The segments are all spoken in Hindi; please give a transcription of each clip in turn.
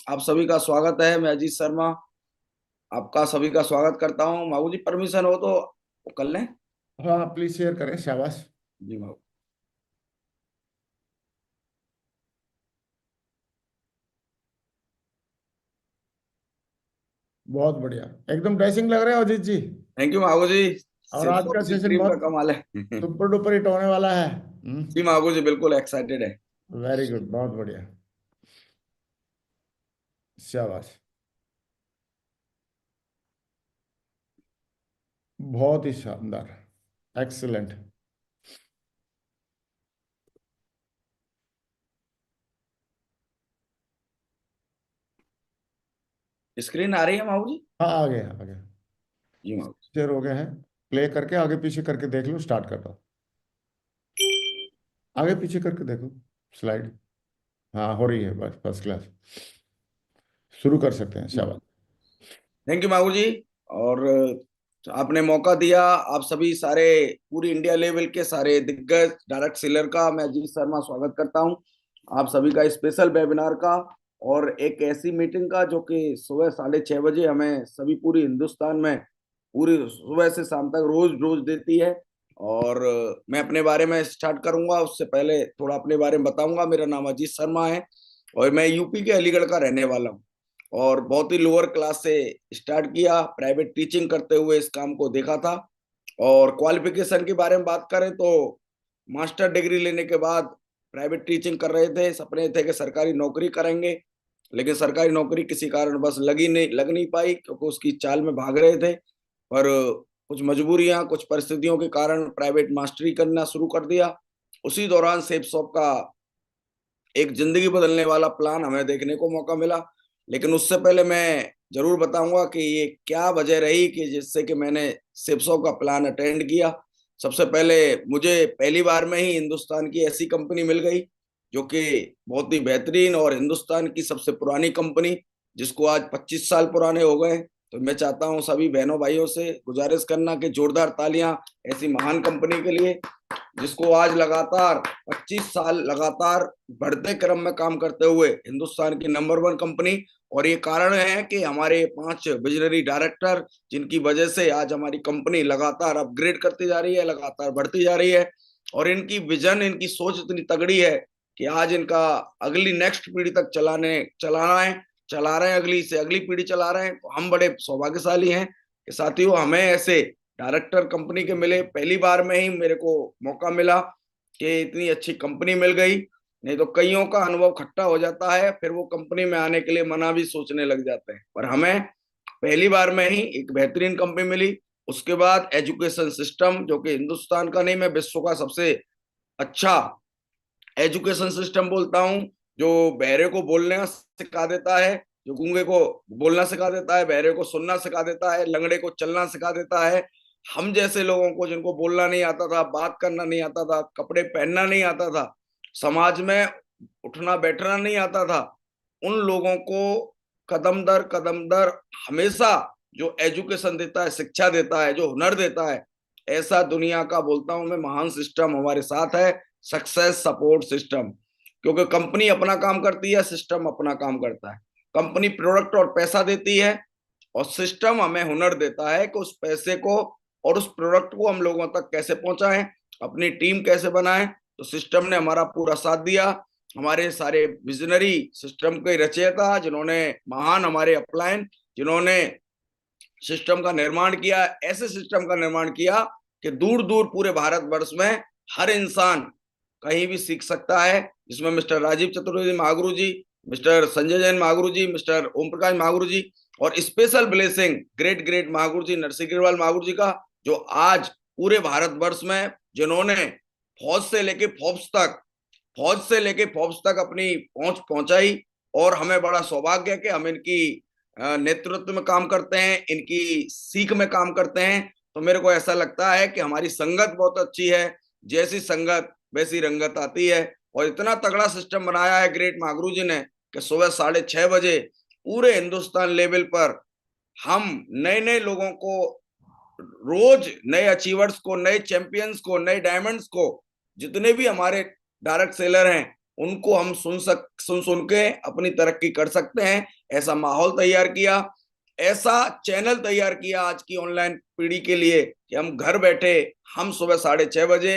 आप सभी का स्वागत है। मैं अजीत शर्मा आपका सभी का स्वागत करता हूँ। माहू जी, परमिशन हो तो कर लें। हाँ, प्लीज शेयर करें। शाबाश। जी माहू। बहुत बढ़िया। एकदम डैशिंग लग रहे हो अजीत जी। थैंक यू माहू जी। और सिर्फ आज का की सेशन क्रीम का बहुत कमाल है। सुपर डुपर हिट होने वाला है। जी माहू जी, बिल्कुल एक्साइटेड है। वेरी गुड, बहुत बढ़िया। शाबाश। बहुत ही शानदार। एक्सीलेंट। स्क्रीन आ रही है माहू जी? हाँ, आ गया आ गया। जी माहू शेयर हो गए हैं। प्ले करके आगे पीछे करके देख लो, स्टार्ट कर दो। आगे पीछे करके देखो स्लाइड। हाँ, हो रही है, बस फर्स्ट क्लास। शुरू कर सकते हैं। जी। शाबाश। थैंक यू माहू जी। और आपने मौका दिया। आप सभी सारे पूरी इंडिया लेवल के सारे दिग्गज डायरेक्ट सेलर का मैं अजीत शर्मा स्वागत करता हूं। आप सभी का स्पेशल वेबिनार का और एक ऐसी मीटिंग का जो कि सुबह 6:30 बजे हमें सभी पूरी हिंदुस्तान में पूरी सुबह से शाम तक रोज रोज देती है। और मैं अपने बारे में स्टार्ट करूंगा। उससे पहले थोड़ा अपने बारे में बताऊंगा। मेरा नाम अजीत शर्मा है और मैं यूपी के अलीगढ़ का रहने वाला हूँ। और बहुत ही लोअर क्लास से स्टार्ट किया, प्राइवेट टीचिंग करते हुए इस काम को देखा था। और क्वालिफिकेशन के बारे में बात करें तो मास्टर डिग्री लेने के बाद प्राइवेट टीचिंग कर रहे थे। सपने थे कि सरकारी नौकरी करेंगे, लेकिन सरकारी नौकरी किसी कारण बस लग नहीं पाई, क्योंकि उसकी चाल में भाग रहे थे। पर कुछ मजबूरियां, कुछ परिस्थितियों के कारण प्राइवेट मास्टरी करना शुरू कर दिया। उसी दौरान सेफ शॉप का एक जिंदगी बदलने वाला प्लान हमें देखने को मौका मिला। लेकिन उससे पहले मैं जरूर बताऊंगा कि ये क्या वजह रही कि जिससे कि मैंने सिपसो का प्लान अटेंड किया। सबसे पहले मुझे पहली बार में ही हिंदुस्तान की ऐसी कंपनी मिल गई जो कि बहुत ही बेहतरीन और हिंदुस्तान की सबसे पुरानी कंपनी, जिसको आज 25 साल पुराने हो गए। तो मैं चाहता हूं सभी बहनों भाइयों से गुजारिश करना कि जोरदार तालियां ऐसी महान कंपनी के लिए, जिसको आज लगातार 25 साल लगातार बढ़ते क्रम में काम करते हुए हिंदुस्तान की नंबर वन कंपनी। और ये कारण है कि हमारे 5 विजनरी डायरेक्टर, जिनकी वजह से आज हमारी कंपनी लगातार अपग्रेड करती जा रही है, लगातार बढ़ती जा रही है। और इनकी विजन, इनकी सोच इतनी तगड़ी है कि आज इनका अगली नेक्स्ट पीढ़ी तक चला रहे हैं, अगली से अगली पीढ़ी चला रहे हैं। तो हम बड़े सौभाग्यशाली हैं कि साथियों हमें ऐसे डायरेक्टर कंपनी के मिले। पहली बार में ही मेरे को मौका मिला कि इतनी अच्छी कंपनी मिल गई। नहीं तो कईयों का अनुभव खट्टा हो जाता है, फिर वो कंपनी में आने के लिए मना भी सोचने लग जाते हैं। पर हमें पहली बार में ही एक बेहतरीन कंपनी मिली। उसके बाद एजुकेशन सिस्टम, जो कि हिंदुस्तान का नहीं, मैं विश्व का सबसे अच्छा एजुकेशन सिस्टम बोलता हूँ, जो बहरे को बोलना सिखा देता है, जो गूंगे को बोलना सिखा देता है, बहरे को सुनना सिखा देता है, लंगड़े को चलना सिखा देता है। हम जैसे लोगों को, जिनको बोलना नहीं आता था, बात करना नहीं आता था, कपड़े पहनना नहीं आता था, समाज में उठना बैठना नहीं आता था, उन लोगों को कदम दर हमेशा जो एजुकेशन देता है, शिक्षा देता है, जो हुनर देता है, ऐसा दुनिया का बोलता हूं मैं महान सिस्टम हमारे साथ है। Success support system. क्योंकि कंपनी अपना काम करती है, सिस्टम अपना काम करता है। कंपनी प्रोडक्ट और पैसा देती है, और सिस्टम हमें हुनर देता है कि उस पैसे को और उस प्रोडक्ट को हम लोगों तक कैसे पहुंचाएं, अपनी टीम कैसे बनाएं। तो सिस्टम ने हमारा पूरा साथ दिया। हमारे सारे विजनरी सिस्टम के रचयिता, जिन्होंने महान हमारे अपलायन, जिन्होंने सिस्टम का निर्माण किया, ऐसे सिस्टम का निर्माण किया कि दूर दूर पूरे भारतवर्ष में हर इंसान कहीं भी सीख सकता है। जिसमें मिस्टर राजीव चतुर्वेदी महागुरु जी, मिस्टर संजय जैन महागुरु जी, मिस्टर ओम प्रकाश महागुरु जी, और special blessing great great Mahaguru जी नरसिंह गिरवाल महागुरु जी का, जो आज पूरे भारतवर्ष में जिन्होंने फौज से लेके फौज तक अपनी पहुंच पहुंचाई। और हमें बड़ा सौभाग्य है कि हम इनकी नेतृत्व में काम करते हैं, इनकी सीख में काम करते हैं। तो मेरे को ऐसा लगता है कि हमारी संगत बहुत अच्छी है। जैसी संगत वैसी रंगत आती है। और इतना तगड़ा सिस्टम बनाया है ग्रेट महागुरु जी ने कि सुबह 6:30 बजे पूरे हिंदुस्तान लेवल पर हम नए नए लोगों को, रोज नए अचीवर्स को, नए चैंपियंस को, नए डायमंड्स को, जितने भी हमारे डायरेक्ट सेलर हैं, उनको हम सुन सुन के अपनी तरक्की कर सकते हैं, ऐसा माहौल तैयार किया, ऐसा चैनल तैयार किया आज की ऑनलाइन पीढ़ी के लिए कि हम घर बैठे हम सुबह 6:30 बजे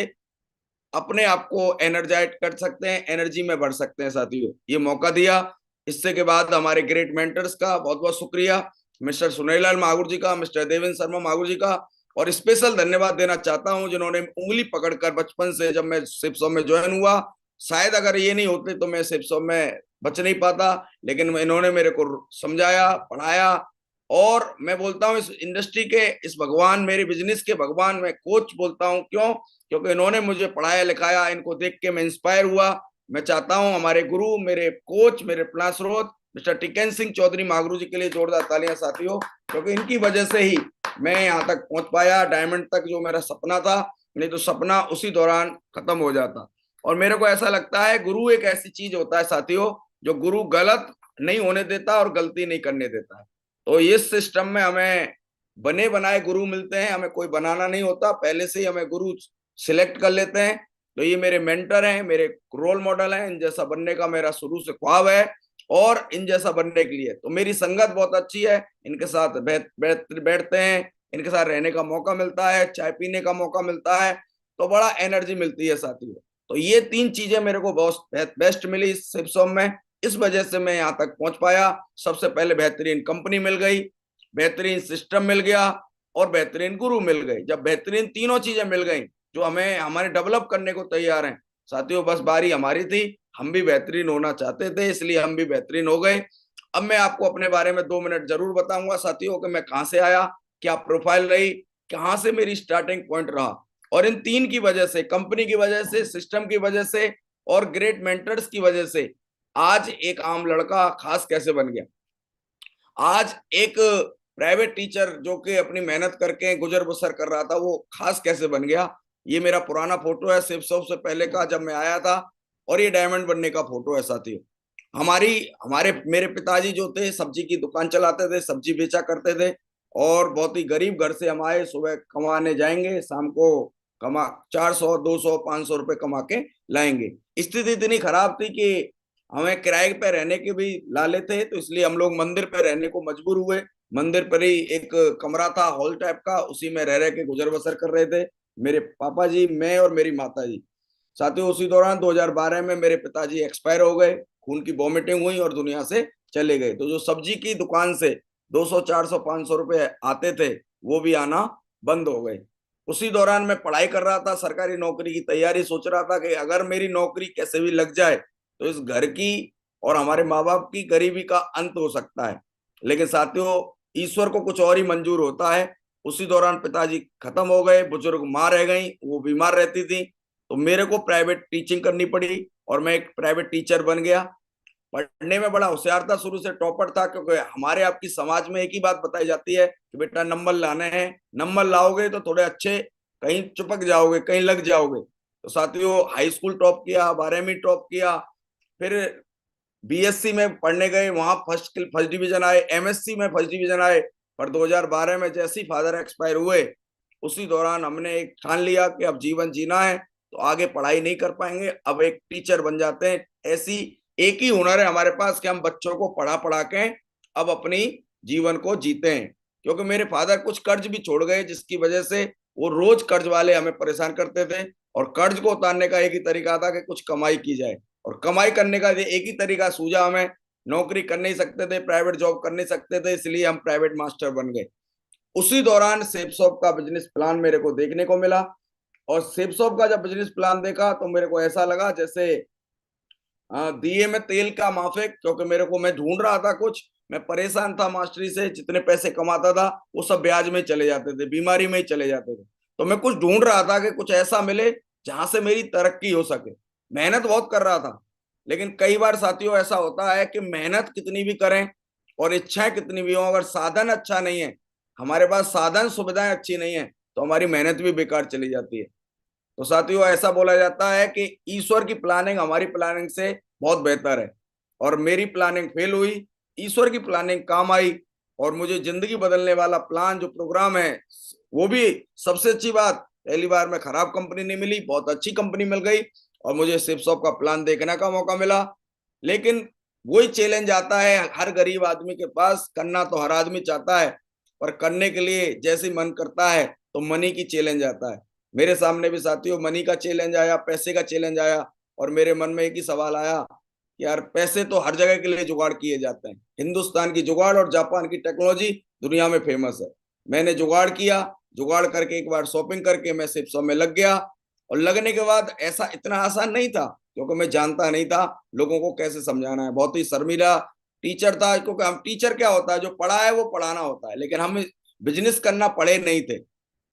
अपने आप को एनर्जाइज कर सकते हैं, एनर्जी में बढ़ सकते हैं। साथियों, ये मौका दिया, इससे के बाद हमारे ग्रेट मेंटर्स का बहुत बहुत शुक्रिया, मिस्टर सुनीलाल मागुर जी का, मिस्टर देवेंद्र शर्मा मागुर जी का, और स्पेशल धन्यवाद देना चाहता हूं जिन्होंने उंगली पकड़कर बचपन से जब मैं शिप्सो में ज्वाइन हुआ, शायद अगर ये नहीं होते तो मैं शिप्सो में बच नहीं पाता, लेकिन इन्होंने मेरे को समझाया, पढ़ाया। और मैं बोलता हूँ इस इंडस्ट्री के इस भगवान, मेरे बिजनेस के भगवान, मैं कोच बोलता हूँ। क्यों? क्योंकि इन्होंने मुझे पढ़ाया लिखाया, इनको देख के मैं इंस्पायर हुआ। मैं चाहता हूं हमारे गुरु, मेरे कोच, मेरे प्रेरणा स्रोत मिस्टर टिकन सिंह चौधरी मागरू जी के लिए जोरदार तालियां साथियों, क्योंकि इनकी वजह से ही मैं यहाँ तक पहुंच पाया, डायमंड तक, जो मेरा सपना था। नहीं तो सपना उसी दौरान खत्म हो जाता। और मेरे को ऐसा लगता है गुरु एक ऐसी चीज होता है साथियों, जो गुरु गलत नहीं होने देता और गलती नहीं करने देता है। तो इस सिस्टम में हमें बने बनाए गुरु मिलते हैं, हमें कोई बनाना नहीं होता, पहले से ही हमें गुरु सिलेक्ट कर लेते हैं। तो ये मेरे मेंटर हैं, मेरे रोल मॉडल हैं, इन जैसा बनने का मेरा शुरू से ख्वाब है, और इन जैसा बनने के लिए तो मेरी संगत बहुत अच्छी है। इनके साथ बैठते हैं, इनके साथ रहने का मौका मिलता है, चाय पीने का मौका मिलता है, तो बड़ा एनर्जी मिलती है साथियों। तो ये 3 चीजें मेरे को बहुत बेस्ट मिली इस शिवसोम में, इस वजह से मैं यहाँ तक पहुंच पाया। सबसे पहले बेहतरीन कंपनी मिल गई, बेहतरीन सिस्टम मिल गया, और बेहतरीन गुरु मिल गए। जब बेहतरीन तीनों चीजें मिल गई जो हमें हमारे डेवलप करने को तैयार हैं साथियों, बस बारी हमारी थी। हम भी बेहतरीन होना चाहते थे, इसलिए हम भी बेहतरीन हो गए। अब मैं आपको अपने बारे में 2 मिनट जरूर बताऊंगा साथियों कि मैं कहाँ से आया, क्या प्रोफाइल रही, कहाँ से मेरी स्टार्टिंग पॉइंट रहा, और इन 3 की वजह से, कंपनी की वजह से, सिस्टम की वजह से, और ग्रेट मेंटर्स की वजह से आज एक आम लड़का खास कैसे बन गया। आज एक प्राइवेट टीचर जो कि अपनी मेहनत करके गुजर बसर कर रहा था, वो खास कैसे बन गया। ये मेरा पुराना फोटो है शिवसोम से पहले का, जब मैं आया था, और ये डायमंड बनने का फोटो है साथियों। हमारी हमारे मेरे पिताजी जो थे सब्जी की दुकान चलाते थे, सब्जी बेचा करते थे, और बहुत ही गरीब घर से हम आए। सुबह कमाने जाएंगे, शाम को कमा 400 200 500 रुपए कमा के लाएंगे। स्थिति इतनी खराब थी कि हमें किराए पे रहने के भी लाले थे, तो इसलिए हम लोग मंदिर पे रहने को मजबूर हुए। मंदिर पर ही एक कमरा था हॉल टाइप का, उसी में रह रह के गुजर बसर कर रहे थे मेरे पापा जी, मैं और मेरी माता जी। साथियों, उसी दौरान 2012 में मेरे पिताजी एक्सपायर हो गए, खून की वॉमिटिंग हुई और दुनिया से चले गए। तो जो सब्जी की दुकान से 200 400 500 रुपए आते थे, वो भी आना बंद हो गए। उसी दौरान मैं पढ़ाई कर रहा था, सरकारी नौकरी की तैयारी, सोच रहा था कि अगर मेरी नौकरी कैसे भी लग जाए तो इस घर की और हमारे माँ बाप की गरीबी का अंत हो सकता है। लेकिन साथियों, ईश्वर को कुछ और ही मंजूर होता है। उसी दौरान पिताजी खत्म हो गए, बुजुर्ग माँ रह गई, वो बीमार रहती थी, तो मेरे को प्राइवेट टीचिंग करनी पड़ी, और मैं एक प्राइवेट टीचर बन गया। पढ़ने में बड़ा होशियार था, शुरू से टॉपर था, क्योंकि हमारे आपकी समाज में एक ही बात बताई जाती है कि बेटा नंबर लाने हैं, नंबर लाओगे तो थोड़े अच्छे, कहीं चिपक जाओगे, कहीं लग जाओगे। तो साथियों, हाई स्कूल टॉप किया, 12वीं टॉप किया, फिर बीएससी में पढ़ने गए, वहां फर्स्ट डिवीजन आए, एमएससी में फर्स्ट डिवीजन आए। पर 2012 में जैसे ही फादर एक्सपायर हुए, उसी दौरान हमने एक ठान लिया कि अब जीवन जीना है, तो आगे पढ़ाई नहीं कर पाएंगे, अब एक टीचर बन जाते हैं। ऐसी एक ही हुनर है हमारे पास कि हम बच्चों को पढ़ा पढ़ा के अब अपनी जीवन को जीते हैं। क्योंकि मेरे फादर कुछ कर्ज भी छोड़ गए, जिसकी वजह से वो रोज कर्ज वाले हमें परेशान करते थे, और कर्ज को उतारने का एक ही तरीका था कि कुछ कमाई की जाए। और कमाई करने का एक ही तरीका सूझा हमें, नौकरी कर नहीं सकते थे, प्राइवेट जॉब कर नहीं सकते थे, इसलिए हम प्राइवेट मास्टर बन गए। उसी दौरान सेपसॉप का बिजनेस प्लान मेरे को देखने को मिला, और सेपसॉप का जब बिजनेस प्लान देखा तो मेरे को ऐसा लगा जैसे दिए में तेल का माफिक। क्योंकि मैं ढूंढ रहा था कुछ, मैं परेशान था मास्टरी से, जितने पैसे कमाता था वो सब ब्याज में चले जाते थे, बीमारी में ही चले जाते थे। तो मैं कुछ ढूंढ रहा था कि कुछ ऐसा मिले जहां से मेरी तरक्की हो सके। मेहनत बहुत कर रहा था, लेकिन कई बार साथियों ऐसा होता है कि मेहनत कितनी भी करें और इच्छाएं कितनी भी हो, अगर साधन अच्छा नहीं है, हमारे पास साधन सुविधाएं अच्छी नहीं है, तो हमारी मेहनत भी बेकार चली जाती है। तो साथियों, ऐसा बोला जाता है कि ईश्वर की प्लानिंग हमारी प्लानिंग से बहुत बेहतर है, और मेरी प्लानिंग फेल हुई, ईश्वर की प्लानिंग काम आई, और मुझे जिंदगी बदलने वाला प्लान जो प्रोग्राम है, वो भी सबसे अच्छी बात, पहली बार में खराब कंपनी नहीं मिली, बहुत अच्छी कंपनी मिल गई। और मुझे शिप शॉप का प्लान देखने का मौका मिला। लेकिन वही चैलेंज आता है हर गरीब आदमी के पास, करना तो हर आदमी चाहता है, पर करने के लिए जैसे मन करता है तो मनी की चैलेंज आता है। मेरे सामने भी साथियों मनी का चैलेंज आया, पैसे का चैलेंज आया, और मेरे मन में एक ही सवाल आया कि यार पैसे तो हर जगह के लिए जुगाड़ किए जाते हैं, हिंदुस्तान की जुगाड़ और जापान की टेक्नोलॉजी दुनिया में फेमस है। मैंने जुगाड़ किया, जुगाड़ करके एक बार शॉपिंग करके मैं शिप शॉप में लग गया। और लगने के बाद ऐसा इतना आसान नहीं था, क्योंकि मैं जानता नहीं था लोगों को कैसे समझाना है, बहुत ही शर्मीला टीचर था। क्योंकि हम टीचर क्या होता है, जो पढ़ा है वो पढ़ाना होता है, लेकिन हम बिजनेस करना पढ़े नहीं थे,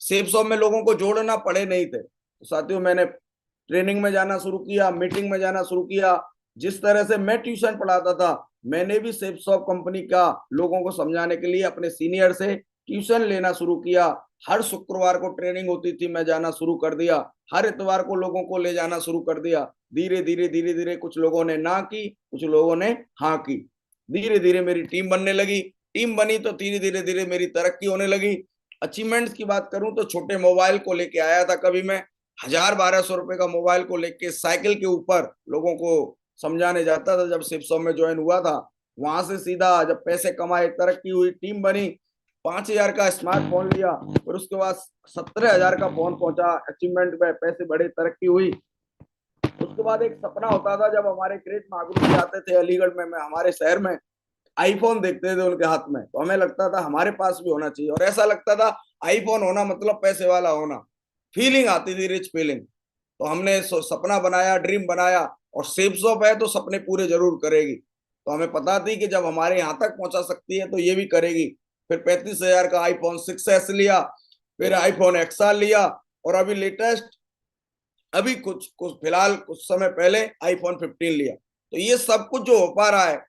शिप शॉप में लोगों को जोड़ना पढ़े नहीं थे। तो साथियों मैंने ट्रेनिंग में जाना शुरू किया, मीटिंग में जाना शुरू किया। जिस तरह से मैं ट्यूशन पढ़ाता था, मैंने भी शिप शॉप कंपनी का लोगों को समझाने के लिए अपने सीनियर से ट्यूशन लेना शुरू किया। हर शुक्रवार को ट्रेनिंग होती थी, मैं जाना शुरू कर दिया। हर इतवार को लोगों को ले जाना शुरू कर दिया। धीरे धीरे धीरे धीरे कुछ लोगों ने ना की, कुछ लोगों ने हाँ की। धीरे धीरे मेरी टीम बनने लगी। टीम बनी तो धीरे धीरे धीरे मेरी तरक्की होने लगी। अचीवमेंट्स की बात करूं तो छोटे मोबाइल को लेके आया था, कभी मैं 1000-1200 रुपए का मोबाइल को लेके साइकिल के ऊपर लोगों को समझाने जाता था। जब शिप शॉप में ज्वाइन हुआ था, वहां से सीधा जब पैसे कमाए, तरक्की हुई, टीम बनी, 5000 का स्मार्टफोन लिया, और उसके बाद 17,000 का फोन पहुंचा। अचीवमेंट में पैसे बढ़े, तरक्की हुई। उसके बाद एक सपना होता था, जब हमारे ग्रेट महागुरु जी आते थे अलीगढ़ में, मैं हमारे शहर में आईफोन देखते थे उनके हाथ में, तो हमें लगता था हमारे पास भी होना चाहिए। और ऐसा लगता था आईफोन होना मतलब पैसे वाला होना, फीलिंग आती थी, रिच फीलिंग। तो हमने सपना बनाया, ड्रीम बनाया, और शिप शॉप है तो सपने पूरे जरूर करेगी। तो हमें पता थी कि जब हमारे यहाँ तक पहुंचा सकती है तो ये भी करेगी। फिर 35,000 का आईफोन 6s लिया, फिर आईफोन एक्सआर लिया, और अभी लेटेस्ट, अभी कुछ कुछ फिलहाल कुछ समय पहले आईफोन 15 लिया। तो ये सब कुछ जो हो पा रहा है,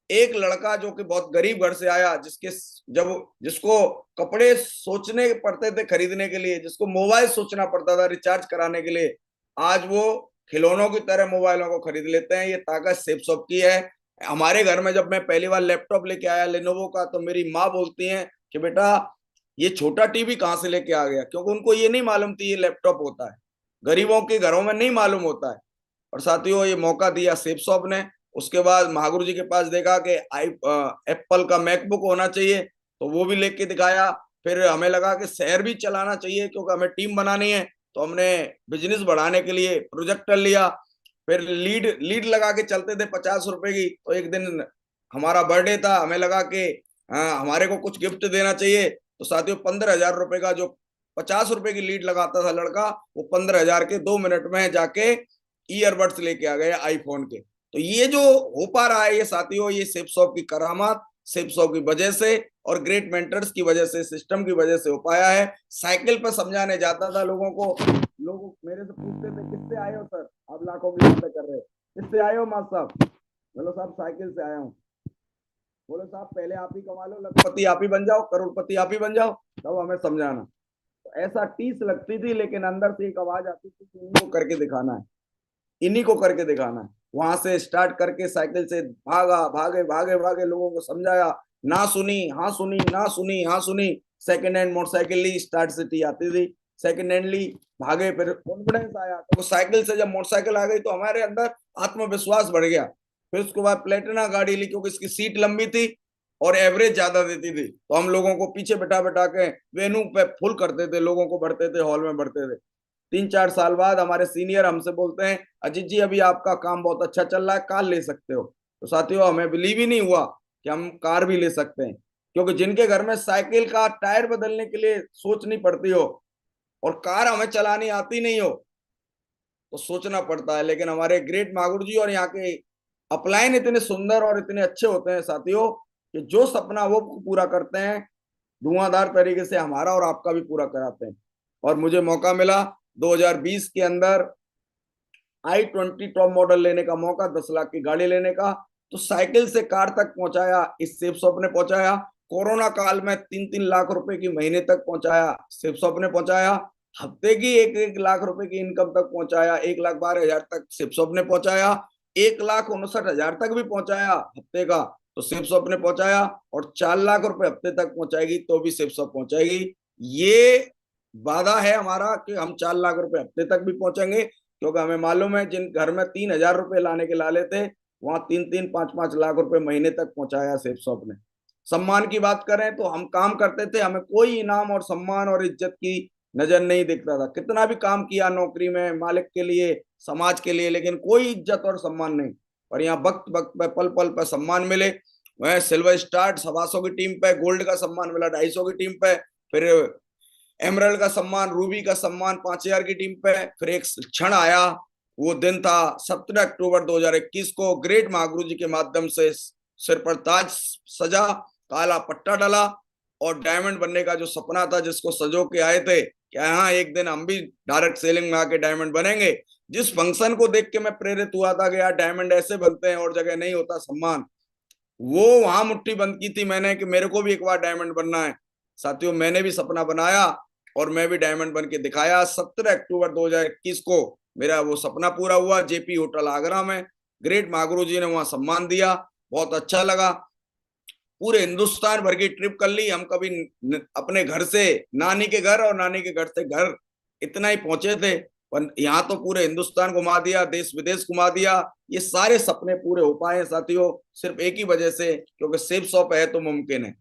एक लड़का जो कि बहुत गरीब घर से आया, जब जिसको कपड़े सोचने पड़ते थे खरीदने के लिए, जिसको मोबाइल सोचना पड़ता था रिचार्ज कराने के लिए, आज वो खिलौनों की तरह मोबाइलों को खरीद लेते हैं। ये ताकत शिप शॉप की है। हमारे घर में जब मैं पहली बार लैपटॉप लेके आया लेनोवो का, तो मेरी माँ बोलती है कि बेटा ये छोटा टीवी कहाँ से लेके आ गया, क्योंकि उनको ये नहीं मालूम थी ये लैपटॉप होता है। गरीबों के घरों में नहीं मालूम होता है। और साथियों ये मौका दिया शिप शॉप ने। उसके बाद महागुरु जी के पास देखा कि एप्पल का मैकबुक होना चाहिए, तो वो भी लेके दिखाया। फिर हमें लगा कि शहर भी चलाना चाहिए, क्योंकि हमें टीम बनानी है। तो हमने बिजनेस बढ़ाने के लिए प्रोजेक्टर लिया। फिर लीड लीड लगा के चलते थे 50 रुपए की। तो एक दिन हमारा बर्थडे था, हमें लगा कि हमारे को कुछ गिफ्ट देना चाहिए। तो साथियों 15,000 रुपए का जो 50 रुपए की लीड लगाता था लड़का, वो 15,000 के 2 मिनट में जाके ईयरबड्स लेके आ गए आईफोन के। तो ये जो हो पा रहा है ये साथियों, ये शिप शॉप की करामात, शिप शॉप की वजह से और ग्रेट मेंटर्स की वजह से, सिस्टम की वजह से हो पाया है। साइकिल पर समझाने जाता था लोगों को। लोग मेरे से पूछते थे किससे आए हो सर, आप लाखों की बातें कर रहे हो, किससे आए हो मास्टर साहब? बोलो साहब साइकिल से आया हूँ। बोलो साहब पहले आप ही कमा लो, लखपति आप ही बन जाओ, करोड़पति आप ही बन जाओ, तब हमें समझाना। तो ऐसा टीस लगती थी, लेकिन अंदर से एक आवाज आती थी कि इन्हीं को करके दिखाना है, इन्हीं को करके दिखाना है। वहां से स्टार्ट करके साइकिल से भागा, भागे भागे भागे, लोगों को समझाया, ना सुनी हाँ सुनी, ना सुनी हाँ सुनी। सेकंड हैंड मोटरसाइकिल ली, स्टार्ट सिटी आती थी, सेकंड हैंड ली, भागे। फिर कॉन्फिडेंस आया, तो साइकिल से जब मोटरसाइकिल आ गई तो हमारे अंदर आत्मविश्वास बढ़ गया। फिर उसके बाद प्लेटिना गाड़ी ली, क्योंकि इसकी सीट लंबी थी और एवरेज ज्यादा देती थी। तो हम लोगों को पीछे बैठा बैठा के वेन्यू पे फुल करते थे, लोगों को भरते थे, हॉल में भरते थे। 3-4 साल बाद हमारे सीनियर हमसे बोलते हैं अजीत जी अभी आपका काम बहुत अच्छा चल रहा है, कार ले सकते हो। तो साथियों हमें बिलीव ही नहीं हुआ कि हम कार भी ले सकते हैं, क्योंकि जिनके घर में साइकिल का टायर बदलने के लिए सोचनी पड़ती हो और कार हमें चलानी आती नहीं हो, तो सोचना पड़ता है। लेकिन हमारे ग्रेट मागुर जी और यहाँ के अपलाइन इतने सुंदर और इतने अच्छे होते हैं साथियों, कि जो सपना वो पूरा करते हैं, धुआंधार तरीके से हमारा और आपका भी पूरा कराते हैं। और मुझे मौका मिला 2020 के अंदर i20 टॉप मॉडल लेने का मौका, 10 लाख की गाड़ी लेने का। तो साइकिल से कार तक पहुंचाया, इस शिप शॉप ने पहुंचाया। कोरोना काल में 3-3 लाख रुपए की महीने तक पहुंचाया, शिप शॉप ने पहुंचाया। हफ्ते की 1-1 लाख रुपए की इनकम तक पहुंचाया, 1,12,000 तक शिप शॉप ने पहुंचाया। 1,59,000 तक भी पहुंचाया हफ्ते का, तो शिप शॉप ने पहुंचाया। और 4 लाख रुपए हफ्ते तक पहुंचाएगी तो भी शिप शॉप पहुंचाएगी। ये वादा है हमारा कि हम 4 लाख रुपए हफ्ते तक भी पहुंचेंगे। क्योंकि हमें मालूम है जिन घर में 3,000 रुपए लाने के लाले थे, वहां 3-3, 5-5 लाख रुपए महीने तक पहुंचाया सेफ शॉप ने। सम्मान की बात करें तो हम काम करते थे, हमें कोई इनाम और सम्मान और इज्जत की नजर नहीं दिखता था। कितना भी काम किया नौकरी में, मालिक के लिए, समाज के लिए, लेकिन कोई इज्जत और सम्मान नहीं। और यहाँ वक्त वक्त पे, पल पल पे सम्मान मिले। वह सिल्वर स्टार 125 की टीम पे, गोल्ड का सम्मान मिला 250 की टीम पे, फिर एमरल्ड का सम्मान, रूबी का सम्मान 5,000 की टीम पे। फिर एक क्षण आया, वो दिन था 17 अक्टूबर 2021 को, ग्रेट महागुरु जी के माध्यम से सिर पर ताज सजा, काला पट्टा डाला, और डायमंड बनने का जो सपना था, जिसको सजो के आए थे कि हाँ एक दिन हम भी डायरेक्ट सेलिंग में आके डायमंड बनेंगे, जिस फंक्शन को देख के मैं प्रेरित हुआ था कि यार डायमंड ऐसे बनते हैं और जगह नहीं होता सम्मान, वो वहां मुट्ठी बंद की थी मैंने कि मेरे को भी एक बार डायमंड बनना है। साथियों, मैंने भी सपना बनाया और मैं भी डायमंड बन के दिखाया। 17 अक्टूबर 2021 को मेरा वो सपना पूरा हुआ। जेपी होटल आगरा में ग्रेट महागुरु जी ने वहां सम्मान दिया, बहुत अच्छा लगा। पूरे हिंदुस्तान भर की ट्रिप कर ली हम, कभी अपने घर से नानी के घर और नानी के घर से घर इतना ही पहुंचे थे, पर यहाँ तो पूरे हिंदुस्तान घुमा दिया, देश विदेश घुमा दिया। ये सारे सपने पूरे हो पाए साथियों सिर्फ एक ही वजह से, क्योंकि सेफ शॉप है तो मुमकिन है।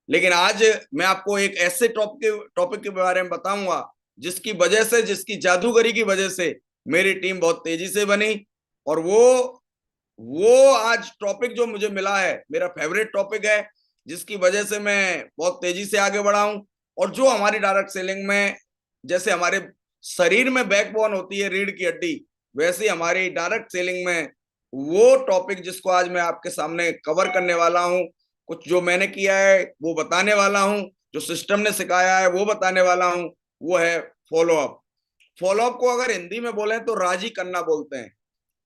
लेकिन आज मैं आपको एक ऐसे टॉपिक के बारे में बताऊंगा जिसकी वजह से, जिसकी जादूगरी की वजह से मेरी टीम बहुत तेजी से बनी। और वो आज टॉपिक जो मुझे मिला है मेरा फेवरेट टॉपिक है, जिसकी वजह से मैं बहुत तेजी से आगे बढ़ा हूं। और जो हमारी डायरेक्ट सेलिंग में, जैसे हमारे शरीर में बैकबोन होती है रीढ़ की हड्डी, वैसे हमारी डायरेक्ट सेलिंग में वो टॉपिक जिसको आज मैं आपके सामने कवर करने वाला हूं, कुछ जो मैंने किया है वो बताने वाला हूं, जो सिस्टम ने सिखाया है वो बताने वाला हूं, वो है फॉलो अप। फॉलो अप को अगर हिंदी में बोले तो राजी करना बोलते हैं।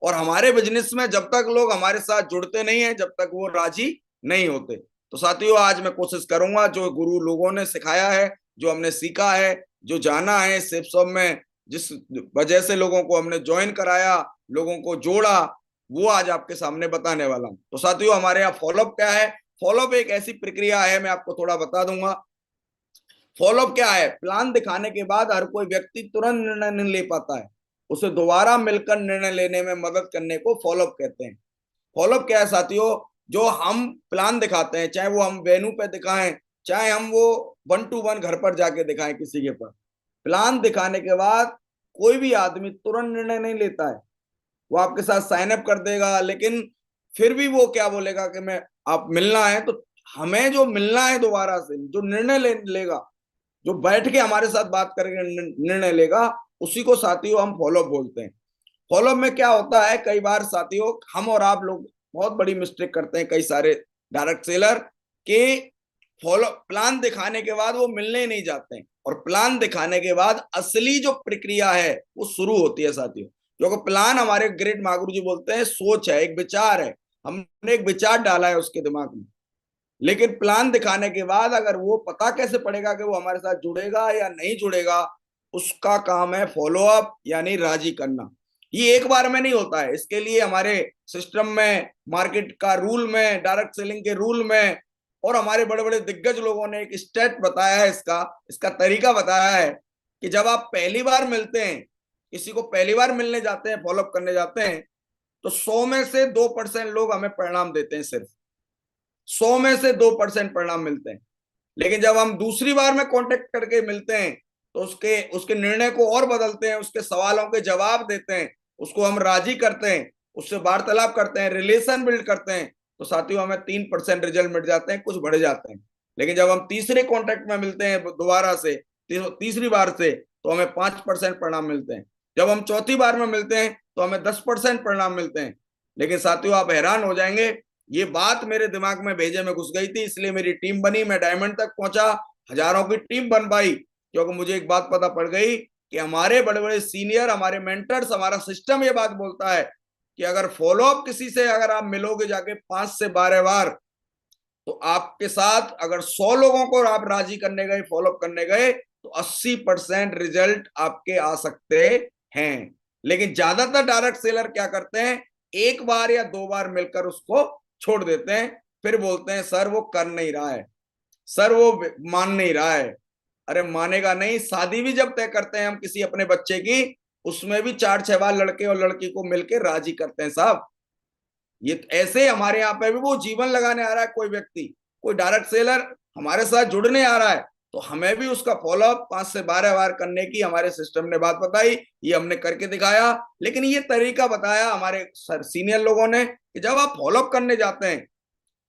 और हमारे बिजनेस में जब तक लोग हमारे साथ जुड़ते नहीं है, जब तक वो राजी नहीं होते। तो साथियों, आज मैं कोशिश करूंगा जो गुरु लोगों ने सिखाया है, जो हमने सीखा है, जो जाना है सेफ शॉप में, जिस वजह से लोगों को हमने ज्वाइन कराया, लोगों को जोड़ा, वो आज आपके सामने बताने वाला हूं। तो साथियों, हमारे यहाँ फॉलोअप क्या है? फॉलोअप एक ऐसी प्रक्रिया है, मैं आपको थोड़ा बता दूंगा। फॉलोअप क्या है? प्लान दिखाने के बाद हर कोई व्यक्ति तुरंत निर्णय नहीं ले पाता है, उसे दोबारा मिलकर निर्णय लेने में मदद करने को फॉलोअप कहते हैं। फॉलोअप क्या है साथियों? जो हम प्लान दिखाते हैं, चाहे वो हम वेन्यू पे दिखाएं, चाहे हम वो 1-to-1 घर पर जाके दिखाएं किसी के पर, प्लान दिखाने के बाद कोई भी आदमी तुरंत निर्णय नहीं लेता है। वो आपके साथ साइन अप कर देगा, लेकिन फिर भी वो क्या बोलेगा कि मैं, आप मिलना है तो हमें जो मिलना है दोबारा से, जो निर्णय लेगा, जो बैठ के हमारे साथ बात करके निर्णय लेगा, उसी को साथियों हम फॉलोअप बोलते हैं। फॉलोअप में क्या होता है, कई बार साथियों हम और आप लोग बहुत बड़ी मिस्टेक करते हैं, कई सारे डायरेक्ट सेलर के फॉलो प्लान दिखाने के बाद वो मिलने ही नहीं जाते हैं, और प्लान दिखाने के बाद असली जो प्रक्रिया है वो शुरू होती है साथियों। क्योंकि प्लान, हमारे ग्रेट महागुरु जी बोलते हैं, सोच है, एक विचार है, हमने एक विचार डाला है उसके दिमाग में। लेकिन प्लान दिखाने के बाद अगर वो पता कैसे पड़ेगा कि वो हमारे साथ जुड़ेगा या नहीं जुड़ेगा, उसका काम है फॉलोअप, यानी राजी करना। ये एक बार में नहीं होता है, इसके लिए हमारे सिस्टम में, मार्केट का रूल में, डायरेक्ट सेलिंग के रूल में, और हमारे बड़े बड़े दिग्गज लोगों ने एक स्टेप बताया है, इसका इसका तरीका बताया है कि जब आप पहली बार मिलते हैं, किसी को पहली बार मिलने जाते हैं, फॉलोअप करने जाते हैं, तो 100 में से 2% लोग हमें परिणाम देते हैं, सिर्फ 100 में से 2% परिणाम मिलते हैं। लेकिन जब हम दूसरी बार में कांटेक्ट करके मिलते हैं, तो उसके उसके निर्णय को और बदलते हैं, उसके सवालों के जवाब देते हैं, उसको हम राजी करते हैं, उससे वार्तालाप करते हैं, रिलेशन बिल्ड करते हैं, तो साथियों हमें 3% रिजल्ट मिल जाते हैं, कुछ बढ़ जाते हैं। लेकिन जब हम तीसरे कॉन्टेक्ट में मिलते हैं दोबारा से, तीसरी बार से, तो हमें 5% परिणाम मिलते हैं। जब हम चौथी बार में मिलते हैं तो हमें 10% परिणाम मिलते हैं। लेकिन साथियों, आप हैरान हो जाएंगे, ये बात मेरे दिमाग में भेजे में घुस गई थी, इसलिए मेरी टीम बनी, मैं डायमंड तक पहुंचा, हजारों की टीम बन पाई। क्योंकि मुझे एक बात पता पड़ गई कि हमारे बड़े बड़े सीनियर, हमारे मेंटर्स, हमारा सिस्टम ये बात बोलता है कि अगर फॉलोअप किसी से अगर आप मिलोगे जाके 5 से 12 बार, तो आपके साथ अगर 100 लोगों को आप राजी करने गए, फॉलोअप करने गए, तो 80% रिजल्ट आपके आ सकते हैं। लेकिन ज्यादातर डायरेक्ट सेलर क्या करते हैं, एक बार या 2 बार मिलकर उसको छोड़ देते हैं, फिर बोलते हैं सर वो कर नहीं रहा है, सर वो मान नहीं रहा है। अरे मानेगा नहीं, शादी भी जब तय करते हैं हम किसी अपने बच्चे की, उसमें भी 4-6 बार लड़के और लड़की को मिलकर राजी करते हैं साहब। ये ऐसे हमारे यहाँ पे भी वो जीवन लगाने आ रहा है कोई व्यक्ति, कोई डायरेक्ट सेलर हमारे साथ जुड़ने आ रहा है, तो हमें भी उसका फॉलोअप 5 से 12 बार करने की हमारे सिस्टम ने बात बताई, ये हमने करके दिखाया। लेकिन ये तरीका बताया हमारे सीनियर लोगों ने कि जब आप फॉलोअप करने जाते हैं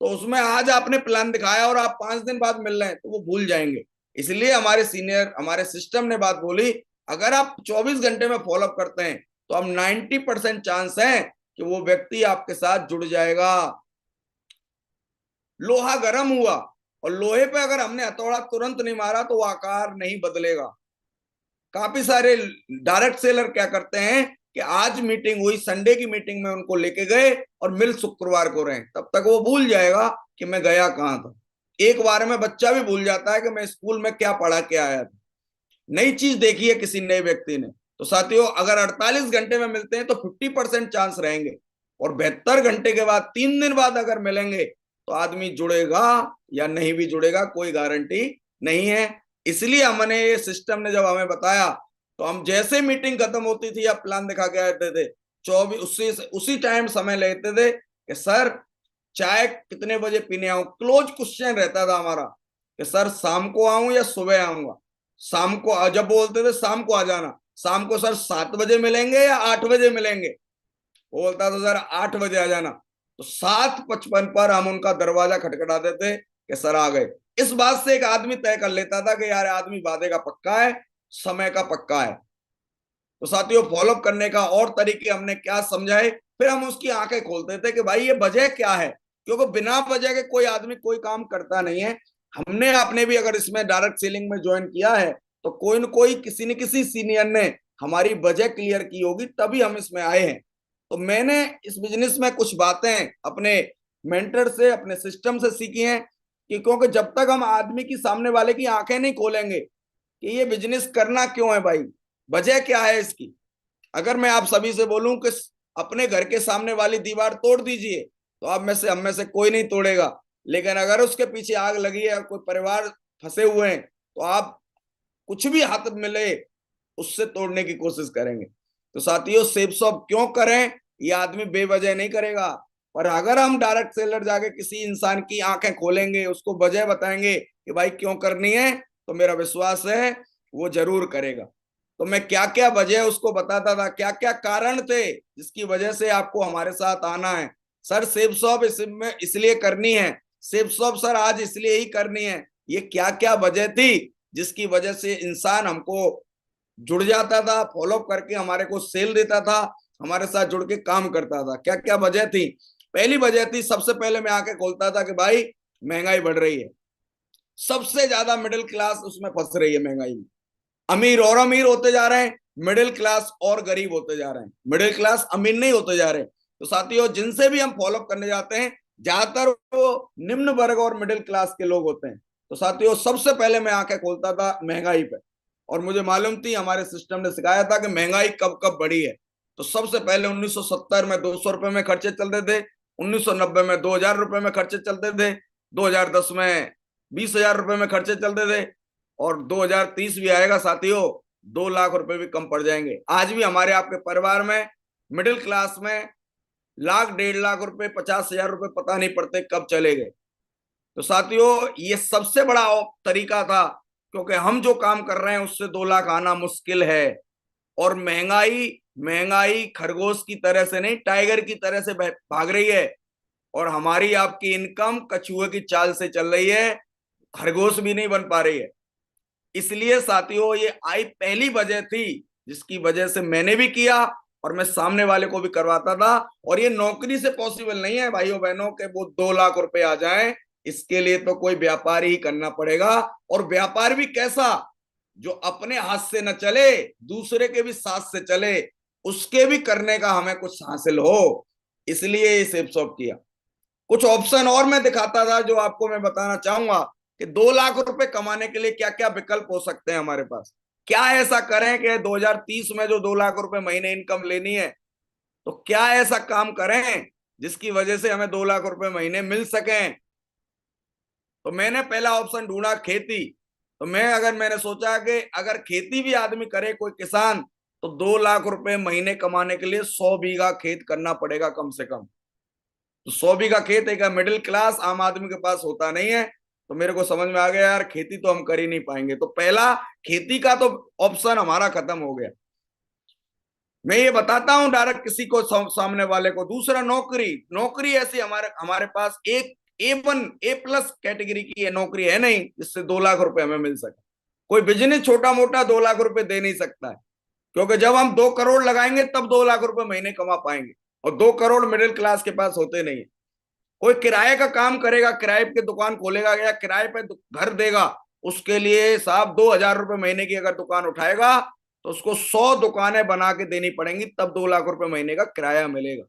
तो उसमें आज आपने प्लान दिखाया और आप 5 दिन बाद मिल रहे हैं तो वो भूल जाएंगे। इसलिए हमारे सीनियर हमारे सिस्टम ने बात बोली, अगर आप 24 घंटे में फॉलोअप करते हैं तो हम 90% चांस है कि वो व्यक्ति आपके साथ जुड़ जाएगा। लोहा गर्म हुआ और लोहे पे अगर हमने हथौड़ा तुरंत नहीं मारा तो वो आकार नहीं बदलेगा। काफी सारे डायरेक्ट सेलर क्या करते हैं कि आज मीटिंग हुई, संडे की मीटिंग में उनको लेके गए और मिल शुक्रवार को रहे, तब तक वो भूल जाएगा कि मैं गया कहाँ था। एक बार में बच्चा भी भूल जाता है कि मैं स्कूल में क्या पढ़ा के आया था। नई चीज देखी है किसी नए व्यक्ति ने। तो साथियों, अगर 48 घंटे में मिलते हैं तो 50% चांस रहेंगे, और 72 घंटे के बाद 3 दिन बाद अगर मिलेंगे तो आदमी जुड़ेगा या नहीं भी जुड़ेगा, कोई गारंटी नहीं है। इसलिए हमने ये सिस्टम ने जब हमें बताया तो हम जैसे मीटिंग खत्म होती थी या प्लान दिखा के आते थे, 24 उसी टाइम समय लेते थे कि सर चाय कितने बजे पीने आऊं। क्लोज क्वेश्चन रहता था हमारा कि सर शाम को आऊं या सुबह आऊंगा। शाम को जब बोलते थे शाम को आ जाना, शाम को सर 7 बजे मिलेंगे या 8 बजे मिलेंगे, वो बोलता था सर 8 बजे आ जाना। तो 7:55 पर हम उनका दरवाजा खटखटा देते कि सर आ गए। इस बात से एक आदमी तय कर लेता था कि यार आदमी वादे का पक्का है, समय का पक्का है। तो साथियों, फॉलोअप करने का और तरीके हमने क्या समझाए, फिर हम उसकी आंखें खोलते थे कि भाई ये वजह क्या है, क्योंकि बिना वजह के कोई आदमी कोई काम करता नहीं है। हमने आपने भी अगर इसमें डायरेक्ट सेलिंग में ज्वाइन किया है तो कोई न कोई किसी न किसी सीनियर ने हमारी वजह क्लियर की होगी, तभी हम इसमें आए हैं। तो मैंने इस बिजनेस में कुछ बातें अपने मेंटर से, अपने सिस्टम से सीखी हैं कि क्योंकि जब तक हम आदमी की सामने वाले की आंखें नहीं खोलेंगे कि ये बिजनेस करना क्यों है भाई, वजह क्या है इसकी। अगर मैं आप सभी से बोलूं कि अपने घर के सामने वाली दीवार तोड़ दीजिए तो आप में से हम में से कोई नहीं तोड़ेगा, लेकिन अगर उसके पीछे आग लगी है, कोई परिवार फंसे हुए हैं, तो आप कुछ भी हाथ मिले उससे तोड़ने की कोशिश करेंगे। तो साथियों, सेफ शॉप क्यों करें, ये आदमी बेवजह नहीं करेगा। पर अगर हम डायरेक्ट सेलर जाके किसी इंसान की आंखें खोलेंगे, उसको वजह बताएंगे कि भाई क्यों करनी है, तो मेरा विश्वास है वो जरूर करेगा। तो मैं क्या क्या वजह उसको बताता था, क्या क्या कारण थे जिसकी वजह से आपको हमारे साथ आना है। सर सेफ शॉप इसमें इसलिए करनी है, सेफ शॉप सर आज इसलिए ही करनी है, ये क्या क्या वजह थी जिसकी वजह से इंसान हमको जुड़ जाता था, फॉलोअप करके हमारे को सेल देता था, हमारे साथ जुड़ के काम करता था। क्या क्या वजह थी। पहली वजह थी, सबसे पहले मैं आके खोलता था कि भाई महंगाई बढ़ रही है, सबसे ज्यादा मिडिल क्लास उसमें फंस रही है महंगाई में। अमीर और अमीर होते जा रहे हैं, मिडिल क्लास और गरीब होते जा रहे हैं, मिडिल क्लास अमीर नहीं होते जा रहे। तो साथियों, जिनसे भी हम फॉलोअप करने जाते हैं ज्यादातर वो निम्न वर्ग और मिडिल क्लास के लोग होते हैं। तो साथियों, सबसे पहले मैं आंखें खोलता था महंगाई पे, और मुझे मालूम थी, हमारे सिस्टम ने सिखाया था कि महंगाई कब कब बढ़ी है। तो सबसे पहले 1970 में 200 रुपए में खर्चे चलते थे, 1990 में 2000 रुपए में खर्चे चलते थे, 2010 में 20,000 रुपए में खर्चे चलते थे, और 2030 भी आएगा साथियों, 2 लाख रुपए भी कम पड़ जाएंगे। आज भी हमारे आपके परिवार में मिडिल क्लास में 1 लाख 1.5 लाख रुपए, 50,000 रुपए पता नहीं पड़ते कब चले गए। तो साथियों, ये सबसे बड़ा तरीका था, क्योंकि हम जो काम कर रहे हैं उससे 2 लाख आना मुश्किल है। और महंगाई महंगाई खरगोश की तरह से नहीं, टाइगर की तरह से भाग रही है, और हमारी आपकी इनकम कछुए की चाल से चल रही है, खरगोश भी नहीं बन पा रही है। इसलिए साथियों, ये आई पहली वजह थी जिसकी वजह से मैंने भी किया और मैं सामने वाले को भी करवाता था। और ये नौकरी से पॉसिबल नहीं है भाइयों बहनों के वो 2 लाख रुपए आ जाएं, इसके लिए तो कोई व्यापार ही करना पड़ेगा। और व्यापार भी कैसा, जो अपने हाथ से न चले, दूसरे के भी साथ से चले, उसके भी करने का हमें कुछ हासिल हो। इसलिए ये सेफ शॉप किया। कुछ ऑप्शन और मैं दिखाता था जो आपको मैं बताना चाहूंगा कि 2 लाख रुपए कमाने के लिए क्या क्या विकल्प हो सकते हैं हमारे पास। क्या ऐसा करें कि 2030 में जो 2 लाख रुपए महीने इनकम लेनी है, तो क्या ऐसा काम करें जिसकी वजह से हमें 2 लाख रुपए महीने मिल सकें। तो मैंने पहला ऑप्शन ढूंढा खेती। तो मैंने सोचा कि अगर खेती भी आदमी करे, कोई किसान, तो 2 लाख रुपए महीने कमाने के लिए 100 बीघा खेत करना पड़ेगा कम से कम। तो 100 बीघा खेत एक मिडिल क्लास आम आदमी के पास होता नहीं है। तो मेरे को समझ में आ गया यार, खेती तो हम कर ही नहीं पाएंगे। तो पहला, खेती का तो ऑप्शन हमारा खत्म हो गया। मैं ये बताता हूं डायरेक्ट किसी को, सामने वाले को। दूसरा, नौकरी। नौकरी ऐसी हमारे हमारे पास एक A1 A+ कैटेगरी की ये नौकरी है नहीं जिससे 2 लाख रुपए हमें मिल सके। कोई बिजनेस छोटा मोटा 2 लाख रुपए दे नहीं सकता है, क्योंकि जब हम 2 करोड़ लगाएंगे तब 2 लाख रुपए महीने कमा पाएंगे, और 2 करोड़ मिडिल क्लास के पास होते नहीं है। कोई किराए का काम करेगा, किराए की दुकान खोलेगा या किराए पे घर देगा, उसके लिए साहब 2 हजार रुपए महीने की अगर दुकान उठाएगा तो उसको 100 दुकानें बना के देनी पड़ेंगी, तब 2 लाख रुपए महीने का किराया मिलेगा।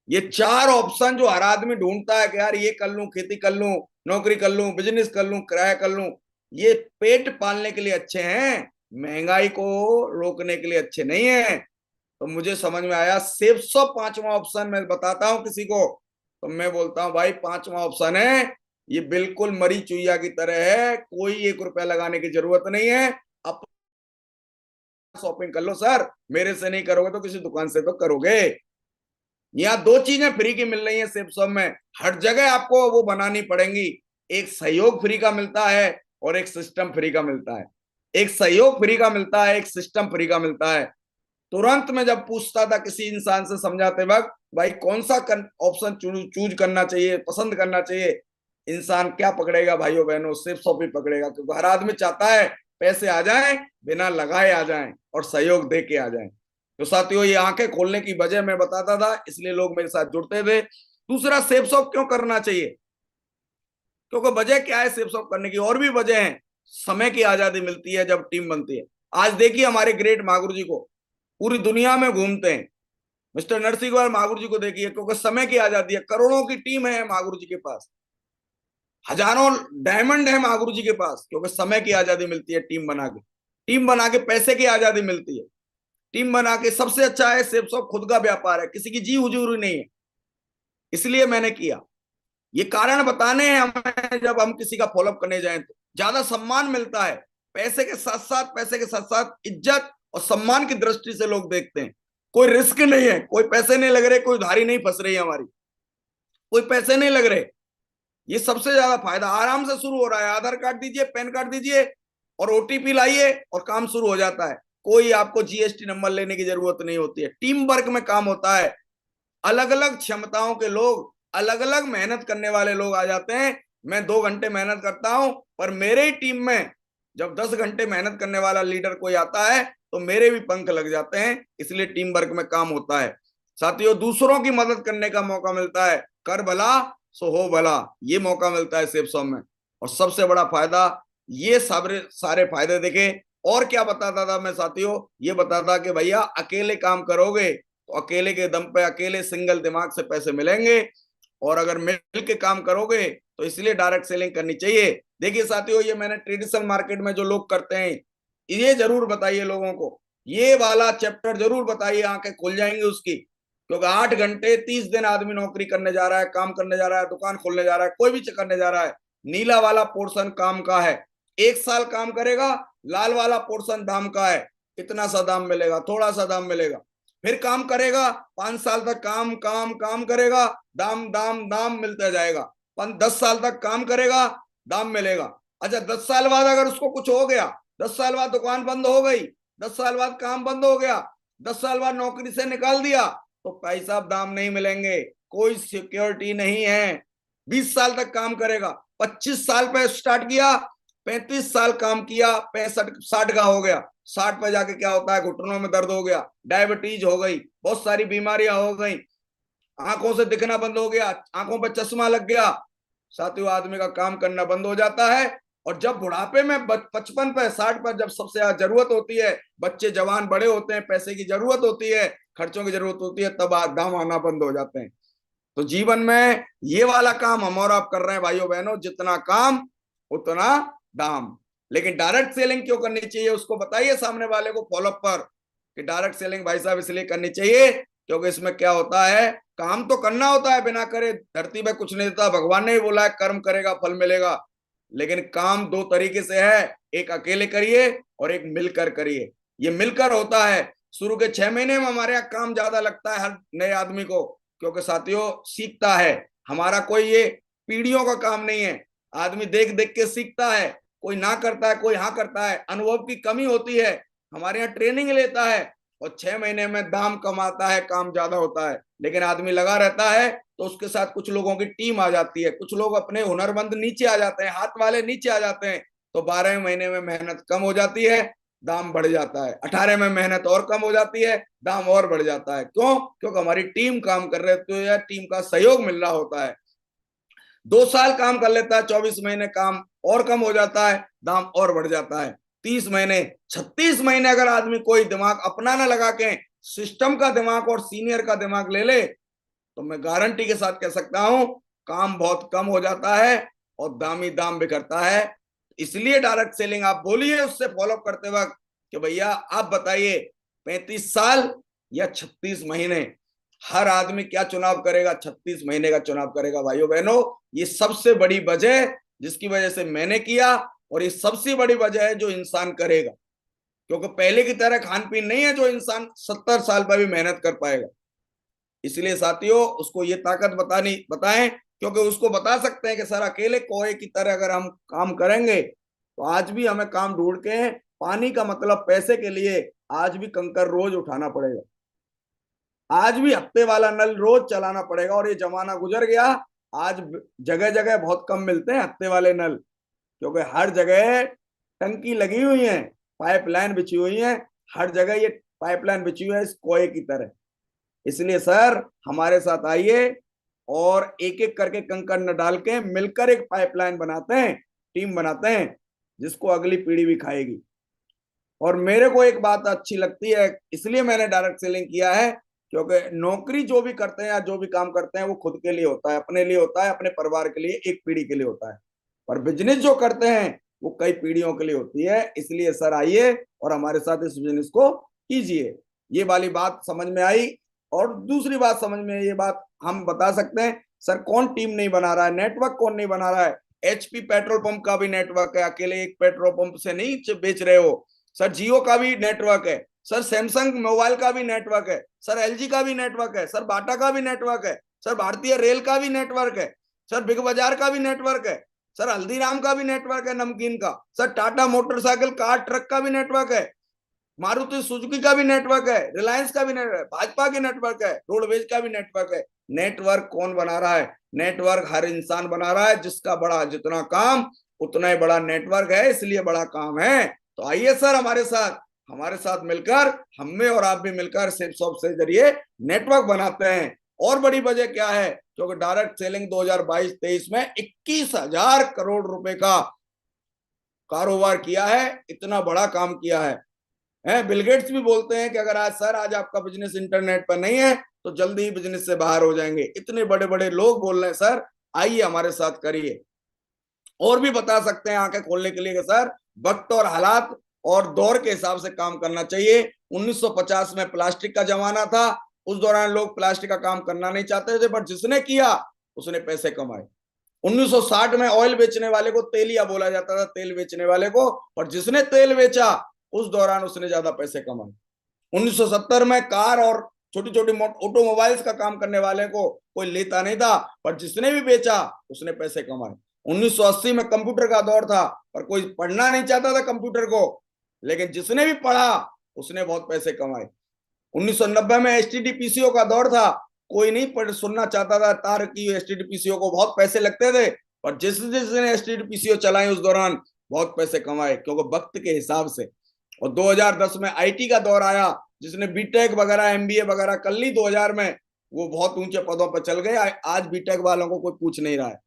ये 4 ऑप्शन जो हर आदमी ढूंढता है कि यार ये कर लूं, खेती कर लूं, नौकरी कर लूं, बिजनेस कर लूं, किराया कर लूं, ये पेट पालने के लिए अच्छे हैं, महंगाई को रोकने के लिए अच्छे नहीं है। तो मुझे समझ में आया सेफ सौ पांचवा ऑप्शन मैं बताता हूं किसी को, तो मैं बोलता हूं भाई पांचवा ऑप्शन है, ये बिल्कुल मरी चुईया की तरह है, कोई 1 रुपया लगाने की जरूरत नहीं है। अब शॉपिंग कर लो सर, मेरे से नहीं करोगे तो किसी दुकान से तो करोगे। यहाँ 2 चीजें फ्री की मिल रही है सेफ शॉप में, हर जगह आपको वो बनानी पड़ेंगी। एक सहयोग फ्री का मिलता है और एक सिस्टम फ्री का मिलता है। एक सहयोग फ्री का मिलता है, एक सिस्टम फ्री का मिलता है। तुरंत मैं जब पूछता था किसी इंसान से समझाते वक्त, भाई कौन सा ऑप्शन चूज करना चाहिए, पसंद करना चाहिए, इंसान क्या पकड़ेगा भाइयों बहनों? सिर्फ शॉप ही पकड़ेगा, क्योंकि हर आदमी चाहता है पैसे आ जाएं, बिना लगाए आ जाएं और सहयोग दे के आ जाएं। तो साथियों, ये आंखें खोलने की वजह मैं बताता था, इसलिए लोग मेरे साथ जुड़ते थे। दूसरा, सेफ शॉप क्यों करना चाहिए? क्योंकि वजह क्या है सेफ शॉप करने की? और भी वजह है। समय की आजादी मिलती है जब टीम बनती है। आज देखिए हमारे ग्रेट मागुर जी को, पूरी दुनिया में घूमते हैं। मिस्टर नरसिंह मागुर जी को देखिए, क्योंकि समय की आजादी है, करोड़ों की टीम है मागुर जी के पास, हजारों डायमंड है मागुर जी के पास, क्योंकि समय की आजादी मिलती है टीम बना के। टीम बना के पैसे की आजादी मिलती है। टीम बना के सबसे अच्छा है सेफ शॉप खुद का व्यापार है, किसी की जी हुजूरी नहीं है। इसलिए मैंने किया। ये कारण बताने हैं हमें, जब हम किसी का फॉलोअप करने जाएं तो ज्यादा सम्मान मिलता है। पैसे के साथ साथ इज्जत और सम्मान की दृष्टि से लोग देखते हैं। कोई रिस्क नहीं है, कोई पैसे नहीं लग रहे, कोई उधारी नहीं फंस रही है हमारी, कोई पैसे नहीं लग रहे। ये सबसे ज्यादा फायदा, आराम से शुरू हो रहा है। आधार कार्ड दीजिए, पैन कार्ड दीजिए और OTP लाइए और काम शुरू हो जाता है। कोई आपको GST नंबर लेने की जरूरत नहीं होती है। टीम वर्क में काम होता है। अलग अलग क्षमताओं के लोग, अलग अलग मेहनत करने वाले लोग आ जाते हैं। मैं 2 घंटे मेहनत करता हूं, पर मेरे ही टीम में जब 10 घंटे मेहनत करने वाला लीडर कोई आता है तो मेरे भी पंख लग जाते हैं। इसलिए टीम वर्क में काम होता है। साथियों, दूसरों की मदद करने का मौका मिलता है। कर भला सो हो भला, ये मौका मिलता है सेफ शॉप में। और सबसे बड़ा फायदा, ये सारे सारे फायदे देखे। और क्या बताता था मैं साथियों? ये बताता कि भैया अकेले काम करोगे तो अकेले के दम पे, अकेले सिंगल दिमाग से पैसे मिलेंगे, और अगर मिल के काम करोगे तो इसलिए डायरेक्ट सेलिंग करनी चाहिए। देखिए साथियों, ये मैंने ट्रेडिशनल मार्केट में जो लोग करते हैं, ये जरूर बताइए लोगों को, ये वाला चैप्टर जरूर बताइए, आंखें खुल जाएंगी उसकी। क्योंकि 8 घंटे 30 दिन आदमी नौकरी करने जा रहा है, काम करने जा रहा है, दुकान खोलने जा रहा है, कोई भी करने जा रहा है। नीला वाला पोर्शन काम का है, 1 साल काम करेगा। लाल वाला पोर्शन दाम का है, इतना सा दाम मिलेगा, थोड़ा सा दाम मिलेगा। फिर काम करेगा, 5 साल तक काम काम काम करेगा, दाम दाम दाम मिलता जाएगा। 10 साल तक काम करेगा, दाम मिलेगा। अच्छा, 10 साल बाद अगर उसको कुछ हो गया, 10 साल बाद दुकान बंद हो गई, 10 साल बाद काम बंद हो गया, 10 साल बाद नौकरी से निकाल दिया, तो भाई साहब दाम नहीं मिलेंगे, कोई सिक्योरिटी नहीं है। 20 साल तक काम करेगा, 25 साल पे स्टार्ट किया, 35 साल काम किया, 65 60 का हो गया, 60 पे जाके क्या होता है? घुटनों में दर्द हो गया, डायबिटीज हो गई, बहुत सारी बीमारियां हो गई, आंखों से दिखना बंद हो गया, आंखों पर चश्मा लग गया। साथियों, आदमी का काम करना बंद हो जाता है। और जब बुढ़ापे में 55 पे 60 पर जब सबसे ज्यादा जरूरत होती है, बच्चे जवान बड़े होते हैं, पैसे की जरूरत होती है, खर्चों की जरूरत होती है, तब दाम आना बंद हो जाते हैं। तो जीवन में ये वाला काम हम और आप कर रहे हैं भाइयों बहनों, जितना काम उतना दाम। लेकिन डायरेक्ट सेलिंग क्यों करनी चाहिए उसको बताइए सामने वाले को फॉलोअप पर, कि डायरेक्ट सेलिंग भाई साहब इसलिए करनी चाहिए क्योंकि इसमें क्या होता है, काम तो करना होता है, बिना करे धरती में कुछ नहीं देता। भगवान ने ही बोला है कर्म करेगा फल मिलेगा। लेकिन काम 2 तरीके से है, एक अकेले करिए और एक मिलकर करिए। ये मिलकर होता है। शुरू के 6 महीने में हमारे यहाँ काम ज्यादा लगता है हर नए आदमी को, क्योंकि साथियों सीखता है। हमारा कोई ये पीढ़ियों का काम नहीं है, आदमी देख देख के सीखता है। कोई ना करता है, कोई हाँ करता है, अनुभव की कमी होती है। हमारे यहाँ ट्रेनिंग लेता है और 6 महीने में दाम कमाता है, काम ज्यादा होता है। लेकिन आदमी लगा रहता है तो उसके साथ कुछ लोगों की टीम आ जाती है, कुछ लोग अपने हुनरमंद नीचे आ जाते हैं, हाथ वाले नीचे आ जाते हैं, तो 12 महीने में मेहनत कम हो जाती है, दाम बढ़ जाता है। 18 में मेहनत और कम हो जाती है, दाम और बढ़ जाता है। क्यों? क्योंकि हमारी टीम काम कर रहे होती है, टीम का सहयोग मिल रहा होता है। 2 साल काम कर लेता है, 24 महीने काम और कम हो जाता है, दाम और बढ़ जाता है। 30 महीने, 36 महीने अगर आदमी कोई दिमाग अपना ना लगा के सिस्टम का दिमाग और सीनियर का दिमाग ले ले, तो मैं गारंटी के साथ कह सकता हूं काम बहुत कम हो जाता है और दामी दाम बिखरता है। इसलिए डायरेक्ट सेलिंग आप बोलिए उससे फॉलो करते वक्त कि भैया आप बताइए 35 साल या 36 महीने, हर आदमी क्या चुनाव करेगा? 36 महीने का चुनाव करेगा। भाइयों बहनों, ये सबसे बड़ी वजह जिसकी वजह से मैंने किया, और ये सबसे बड़ी वजह है जो इंसान करेगा, क्योंकि पहले की तरह खान पीन नहीं है जो इंसान 70 साल पर भी मेहनत कर पाएगा। इसलिए साथियों उसको ये ताकत बताएं, क्योंकि उसको बता सकते हैं कि सर अकेले कोए की तरह अगर हम काम करेंगे तो आज भी हमें काम ढूंढ के पानी का मतलब पैसे के लिए आज भी कंकर रोज उठाना पड़ेगा, आज भी हफ्ते वाला नल रोज चलाना पड़ेगा। और ये जमाना गुजर गया, आज जगह जगह बहुत कम मिलते हैं हफ्ते वाले नल, क्योंकि हर जगह टंकी लगी हुई है, पाइपलाइन बिछी हुई है, हर जगह ये पाइपलाइन बिछी हुई है इस कोए की तरह। इसलिए सर हमारे साथ आइए और एक एक करके कंकड़ न डाल के मिलकर एक पाइपलाइन बनाते हैं, टीम बनाते हैं, जिसको अगली पीढ़ी भी खाएगी। और मेरे को एक बात अच्छी लगती है, इसलिए मैंने डायरेक्ट सेलिंग किया है, क्योंकि नौकरी जो भी करते हैं या जो भी काम करते हैं वो खुद के लिए होता है, अपने लिए होता है, अपने परिवार के लिए, एक पीढ़ी के लिए होता है। पर बिजनेस जो करते हैं वो कई पीढ़ियों के लिए होती है। इसलिए सर आइए और हमारे साथ इस बिजनेस को कीजिए। ये वाली बात समझ में आई। और दूसरी बात समझ में, ये बात हम बता सकते हैं सर कौन टीम नहीं बना रहा है, नेटवर्क कौन नहीं बना रहा है? एचपी पेट्रोल पंप का भी नेटवर्क है, अकेले एक पेट्रोल पंप से नहीं बेच रहे हो सर। जियो का भी नेटवर्क है सर, सैमसंग मोबाइल का भी नेटवर्क है सर, एलजी का भी नेटवर्क है सर, बाटा का भी नेटवर्क है सर, भारतीय रेल का भी नेटवर्क है सर, बिग बाजार का भी नेटवर्क है सर, हल्दीराम का भी नेटवर्क है नमकीन का sir, Tata motorcycle car truck का भी नेटवर्क है, मारुति सुजुकी का भी नेटवर्क है, रिलायंस का भी नेटवर्क है, भाजपा के नेटवर्क है, रोडवेज का भी नेटवर्क है। नेटवर्क कौन बना रहा है? नेटवर्क हर इंसान बना रहा है, जिसका बड़ा जितना काम उतना ही बड़ा नेटवर्क है, इसलिए बड़ा काम है। तो आइए सर हमारे साथ मिलकर, हम में और आप भी मिलकर सेल्सऑफ से जरिए नेटवर्क बनाते हैं। और बड़ी वजह क्या है? क्योंकि डायरेक्ट सेलिंग 2022-23 में 21,000 करोड़ रुपए का कारोबार किया है, इतना बड़ा काम किया है। बिल गेट्स भी बोलते हैं कि अगर आज आपका बिजनेस इंटरनेट पर नहीं है तो जल्दी ही बिजनेस से बाहर हो जाएंगे। इतने बड़े बड़े लोग बोल रहे हैं सर आइए हमारे साथ करिए। और भी बता सकते हैं आंखें खोलने के लिए कि सर वक्त और हालात और दौर के हिसाब से काम करना चाहिए। 1950 में प्लास्टिक का जमाना था, उस दौरान लोग प्लास्टिक का काम करना नहीं चाहते थे, पर जिसने किया उसने पैसे कमाए। 1960 में ऑयल बेचने वाले को तेलिया बोला जाता था, तेल बेचने वाले को, और जिसने तेल बेचा उस दौरान उसने ज्यादा पैसे कमाए। 1970 में कार और छोटी छोटी ऑटोमोबाइल्स का काम करने वाले को कोई लेता नहीं था, पर जिसने भी बेचा उसने पैसे कमाए। 1980 में कंप्यूटर का दौर था, पर कोई पढ़ना नहीं चाहता था कंप्यूटर को, लेकिन जिसने भी पढ़ा उसने बहुत पैसे कमाए। 1990 में एसटीडी-पीसीओ का दौर था, कोई नहीं पढ़ सुनना चाहता था तार की एसटीडी-पीसीओ को, बहुत पैसे लगते थे, पर जिसने एसटीडी-पीसीओ चलाई उस दौरान बहुत पैसे कमाए, क्योंकि वक्त के हिसाब से। और 2010 में आईटी का दौर आया, जिसने बीटेक वगैरह एमबीए वगैरह कर ली 2000 में, वो बहुत ऊंचे पदों पर चल गए। आज बीटेक वालों को कोई पूछ नहीं रहा है।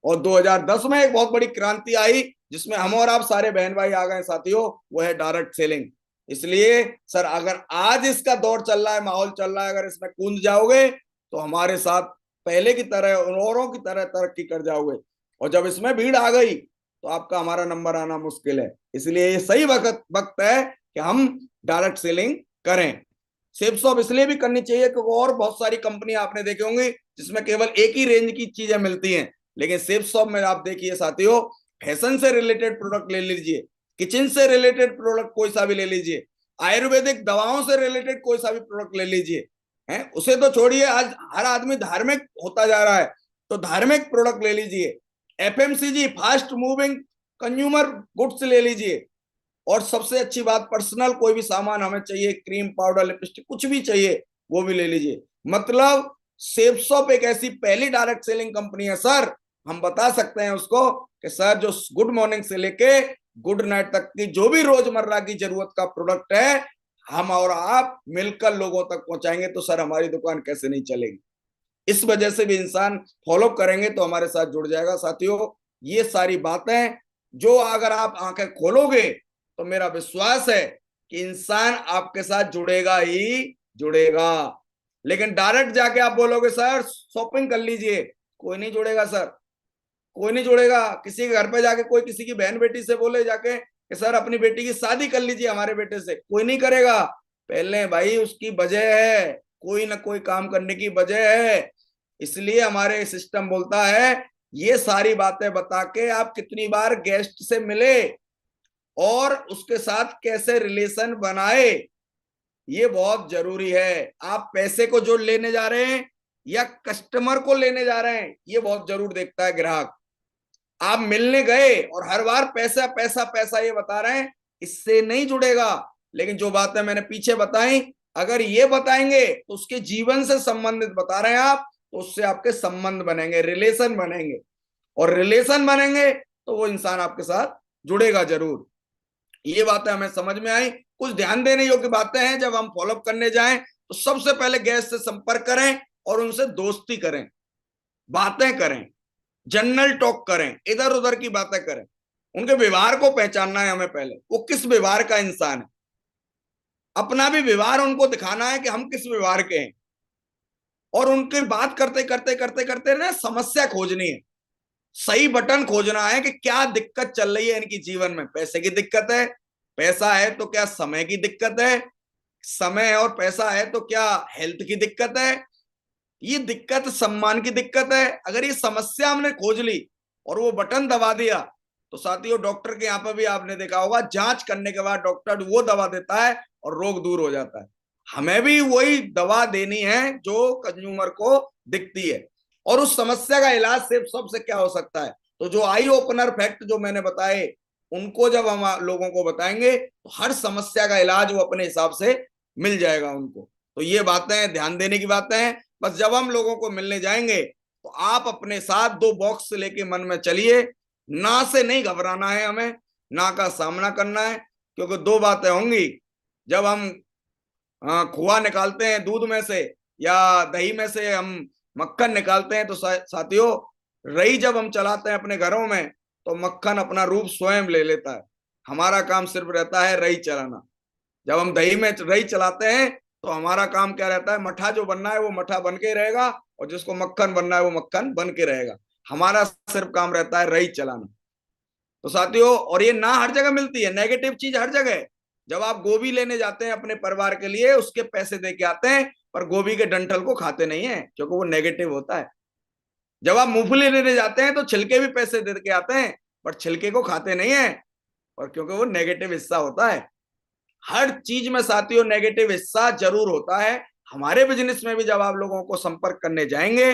और 2010 में एक बहुत बड़ी क्रांति आई जिसमें हम और आप सारे बहन भाई आ गए साथियों, वो है डायरेक्ट सेलिंग। इसलिए सर अगर आज इसका दौर चल रहा है, माहौल चल रहा है, अगर इसमें कूद जाओगे तो हमारे साथ पहले की तरह औरों की तरह तरक्की कर जाओगे। और जब इसमें भीड़ आ गई तो आपका हमारा नंबर आना मुश्किल है। इसलिए ये सही वक्त है कि हम डायरेक्ट सेलिंग करें। सेल्सऑफ इसलिए भी करनी चाहिए क्योंकि और बहुत सारी कंपनियां आपने देखे होंगी जिसमें केवल एक ही रेंज की चीजें मिलती हैं, लेकिन सेल्सऑफ में आप देखिए साथियों, फैशन से रिलेटेड प्रोडक्ट ले लीजिए, किचन से रिलेटेड प्रोडक्ट कोई सा भी ले लीजिए, आयुर्वेदिक दवाओं से रिलेटेड कोई सा भी प्रोडक्ट ले लीजिए, है उसे तो छोड़िए, आज हर आदमी धार्मिक होता जा रहा है, तो धार्मिक प्रोडक्ट ले लीजिए, FMCG fast moving consumer goods ले लीजिए, और सबसे अच्छी बात, पर्सनल कोई भी सामान हमें चाहिए, क्रीम पाउडर लिपस्टिक कुछ भी चाहिए वो भी ले लीजिए। मतलब सेफसॉप एक ऐसी पहली डायरेक्ट सेलिंग कंपनी है सर, हम बता सकते हैं उसको कि सर जो गुड मॉर्निंग से लेके गुड नाइट तक की जो भी रोजमर्रा की जरूरत का प्रोडक्ट है, हम और आप मिलकर लोगों तक पहुंचाएंगे, तो सर हमारी दुकान कैसे नहीं चलेगी। इस वजह से भी इंसान फॉलो करेंगे तो हमारे साथ जुड़ जाएगा। साथियों, ये सारी बातें जो अगर आप आंखें खोलोगे तो मेरा विश्वास है कि इंसान आपके साथ जुड़ेगा ही जुड़ेगा। लेकिन डायरेक्ट जाके आप बोलोगे सर शॉपिंग कर लीजिए, कोई नहीं जुड़ेगा सर, कोई नहीं जुड़ेगा। किसी के घर पे जाके कोई किसी की बहन बेटी से बोले जाके कि सर अपनी बेटी की शादी कर लीजिए हमारे बेटे से, कोई नहीं करेगा। पहले भाई उसकी वजह है, कोई ना कोई काम करने की वजह है। इसलिए हमारे सिस्टम बोलता है ये सारी बातें बता के आप कितनी बार गेस्ट से मिले और उसके साथ कैसे रिलेशन बनाए, ये बहुत जरूरी है। आप पैसे को जो लेने जा रहे हैं या कस्टमर को लेने जा रहे हैं, ये बहुत जरूर देखता है ग्राहक। आप मिलने गए और हर बार पैसा पैसा पैसा ये बता रहे हैं, इससे नहीं जुड़ेगा। लेकिन जो बातें मैंने पीछे बताई, अगर ये बताएंगे तो उसके जीवन से संबंधित बता रहे हैं आप, तो उससे आपके संबंध बनेंगे, रिलेशन बनेंगे, और रिलेशन बनेंगे तो वो इंसान आपके साथ जुड़ेगा जरूर। ये बातें हमें समझ में आई। कुछ ध्यान देने योग्य बातें हैं, जब हम फॉलोअप करने जाएं तो सबसे पहले गेस्ट से संपर्क करें और उनसे दोस्ती करें, बातें करें, जनरल टॉक करें, इधर उधर की बातें करें। उनके व्यवहार को पहचानना है हमें पहले, वो किस व्यवहार का इंसान है, अपना भी व्यवहार उनको दिखाना है कि हम किस व्यवहार के हैं, और उनकी बात करते करते करते करते ना समस्या खोजनी है, सही बटन खोजना है कि क्या दिक्कत चल रही है इनकी जीवन में। पैसे की दिक्कत है, पैसा है तो क्या समय की दिक्कत है, समय और पैसा है तो क्या हेल्थ की दिक्कत है, ये दिक्कत सम्मान की दिक्कत है। अगर ये समस्या हमने खोज ली और वो बटन दबा दिया, तो साथियों डॉक्टर के यहाँ पर भी आपने देखा होगा, जांच करने के बाद डॉक्टर वो दवा देता है और रोग दूर हो जाता है। हमें भी वही दवा देनी है जो कंज्यूमर को दिखती है। और उस समस्या का इलाज सिर्फ सबसे क्या हो सकता है, तो जो आई ओपनर फैक्ट जो मैंने बताए, उनको जब हम लोगों को बताएंगे तो हर समस्या का इलाज वो अपने हिसाब से मिल जाएगा उनको। तो ये बातें ध्यान देने की बातें हैं। बस जब हम लोगों को मिलने जाएंगे तो आप अपने साथ 2 बॉक्स लेके मन में चलिए, ना से नहीं घबराना है हमें, ना का सामना करना है। क्योंकि 2 बातें होंगी, जब हम खोआ निकालते हैं दूध में से या दही में से हम मक्खन निकालते हैं, तो साथियों रही जब हम चलाते हैं अपने घरों में तो मक्खन अपना रूप स्वयं ले लेता है, हमारा काम सिर्फ रहता है रही चलाना। जब हम दही में रही चलाते हैं तो हमारा काम क्या रहता है, मठा जो बनना है वो मठा बन के रहेगा, और जिसको मक्खन बनना है वो मक्खन बन के रहेगा। हमारा सिर्फ काम रहता है रही चलाना। तो साथियों, और ये ना हर जगह मिलती है, नेगेटिव चीज हर जगह है। जब आप गोभी लेने जाते हैं अपने परिवार के लिए, उसके पैसे दे के आते हैं, पर गोभी के डंठल को खाते नहीं है क्योंकि वो नेगेटिव होता है। जब आप मूंगफली लेने जाते हैं तो छिलके भी पैसे दे के आते हैं, पर छिलके को खाते नहीं है, और क्योंकि वो नेगेटिव हिस्सा होता है। हर चीज में साथियों नेगेटिव हिस्सा जरूर होता है। हमारे बिजनेस में भी जब आप लोगों को संपर्क करने जाएंगे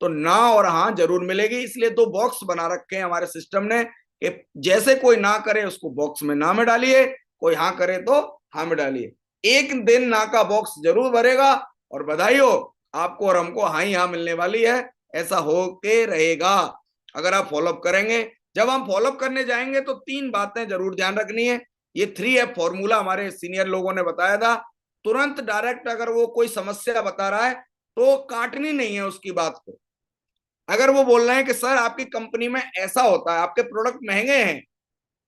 तो ना और हाँ जरूर मिलेगी। इसलिए 2 बॉक्स बना रखे हैं हमारे सिस्टम ने कि जैसे कोई ना करे उसको बॉक्स में ना में डालिए, कोई हाँ करे तो हाँ में डालिए। एक दिन ना का बॉक्स जरूर भरेगा, और बधाई हो आपको और हमको, हाँ ही हाँ मिलने वाली है, ऐसा हो के रहेगा अगर आप फॉलोअप करेंगे। जब हम फॉलोअप करने जाएंगे तो 3 बातें जरूर ध्यान रखनी है। ये 3F फॉर्मूला हमारे सीनियर लोगों ने बताया था। तुरंत डायरेक्ट अगर वो कोई समस्या बता रहा है तो काटनी नहीं है उसकी बात को। अगर वो बोल रहे हैं कि सर आपकी कंपनी में ऐसा होता है, आपके प्रोडक्ट महंगे हैं,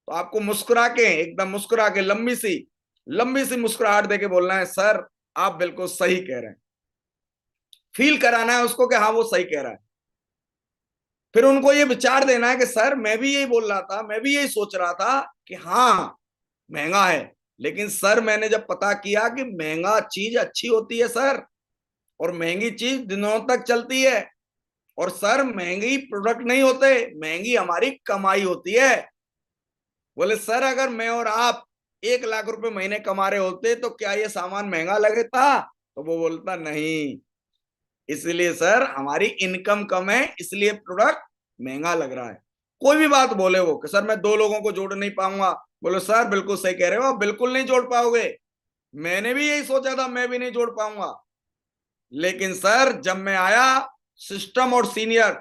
तो आपको मुस्कुरा के, एकदम मुस्कुरा के लंबी सी मुस्कुराहट देके बोलना है सर आप बिल्कुल सही कह रहे हैं। फील कराना है उसको कि हाँ वो सही कह रहा है। फिर उनको ये विचार देना है कि सर मैं भी यही बोल रहा था, मैं भी यही सोच रहा था कि हाँ महंगा है, लेकिन सर मैंने जब पता किया कि महंगा चीज अच्छी होती है सर, और महंगी चीज दिनों तक चलती है, और सर महंगी प्रोडक्ट नहीं होते, महंगी हमारी कमाई होती है। बोले सर अगर मैं और आप 1 लाख रुपए महीने कमा रहे होते तो क्या ये सामान महंगा लगता? तो वो बोलता नहीं, इसलिए सर हमारी इनकम कम है इसलिए प्रोडक्ट महंगा लग रहा है। कोई भी बात बोले वो कि सर मैं 2 लोगों को जोड़ नहीं पाऊंगा, बोलो सर बिल्कुल सही कह रहे हो, आप बिल्कुल नहीं जोड़ पाओगे, मैंने भी यही सोचा था, मैं भी नहीं जोड़ पाऊंगा। लेकिन सर जब मैं आया, सिस्टम और सीनियर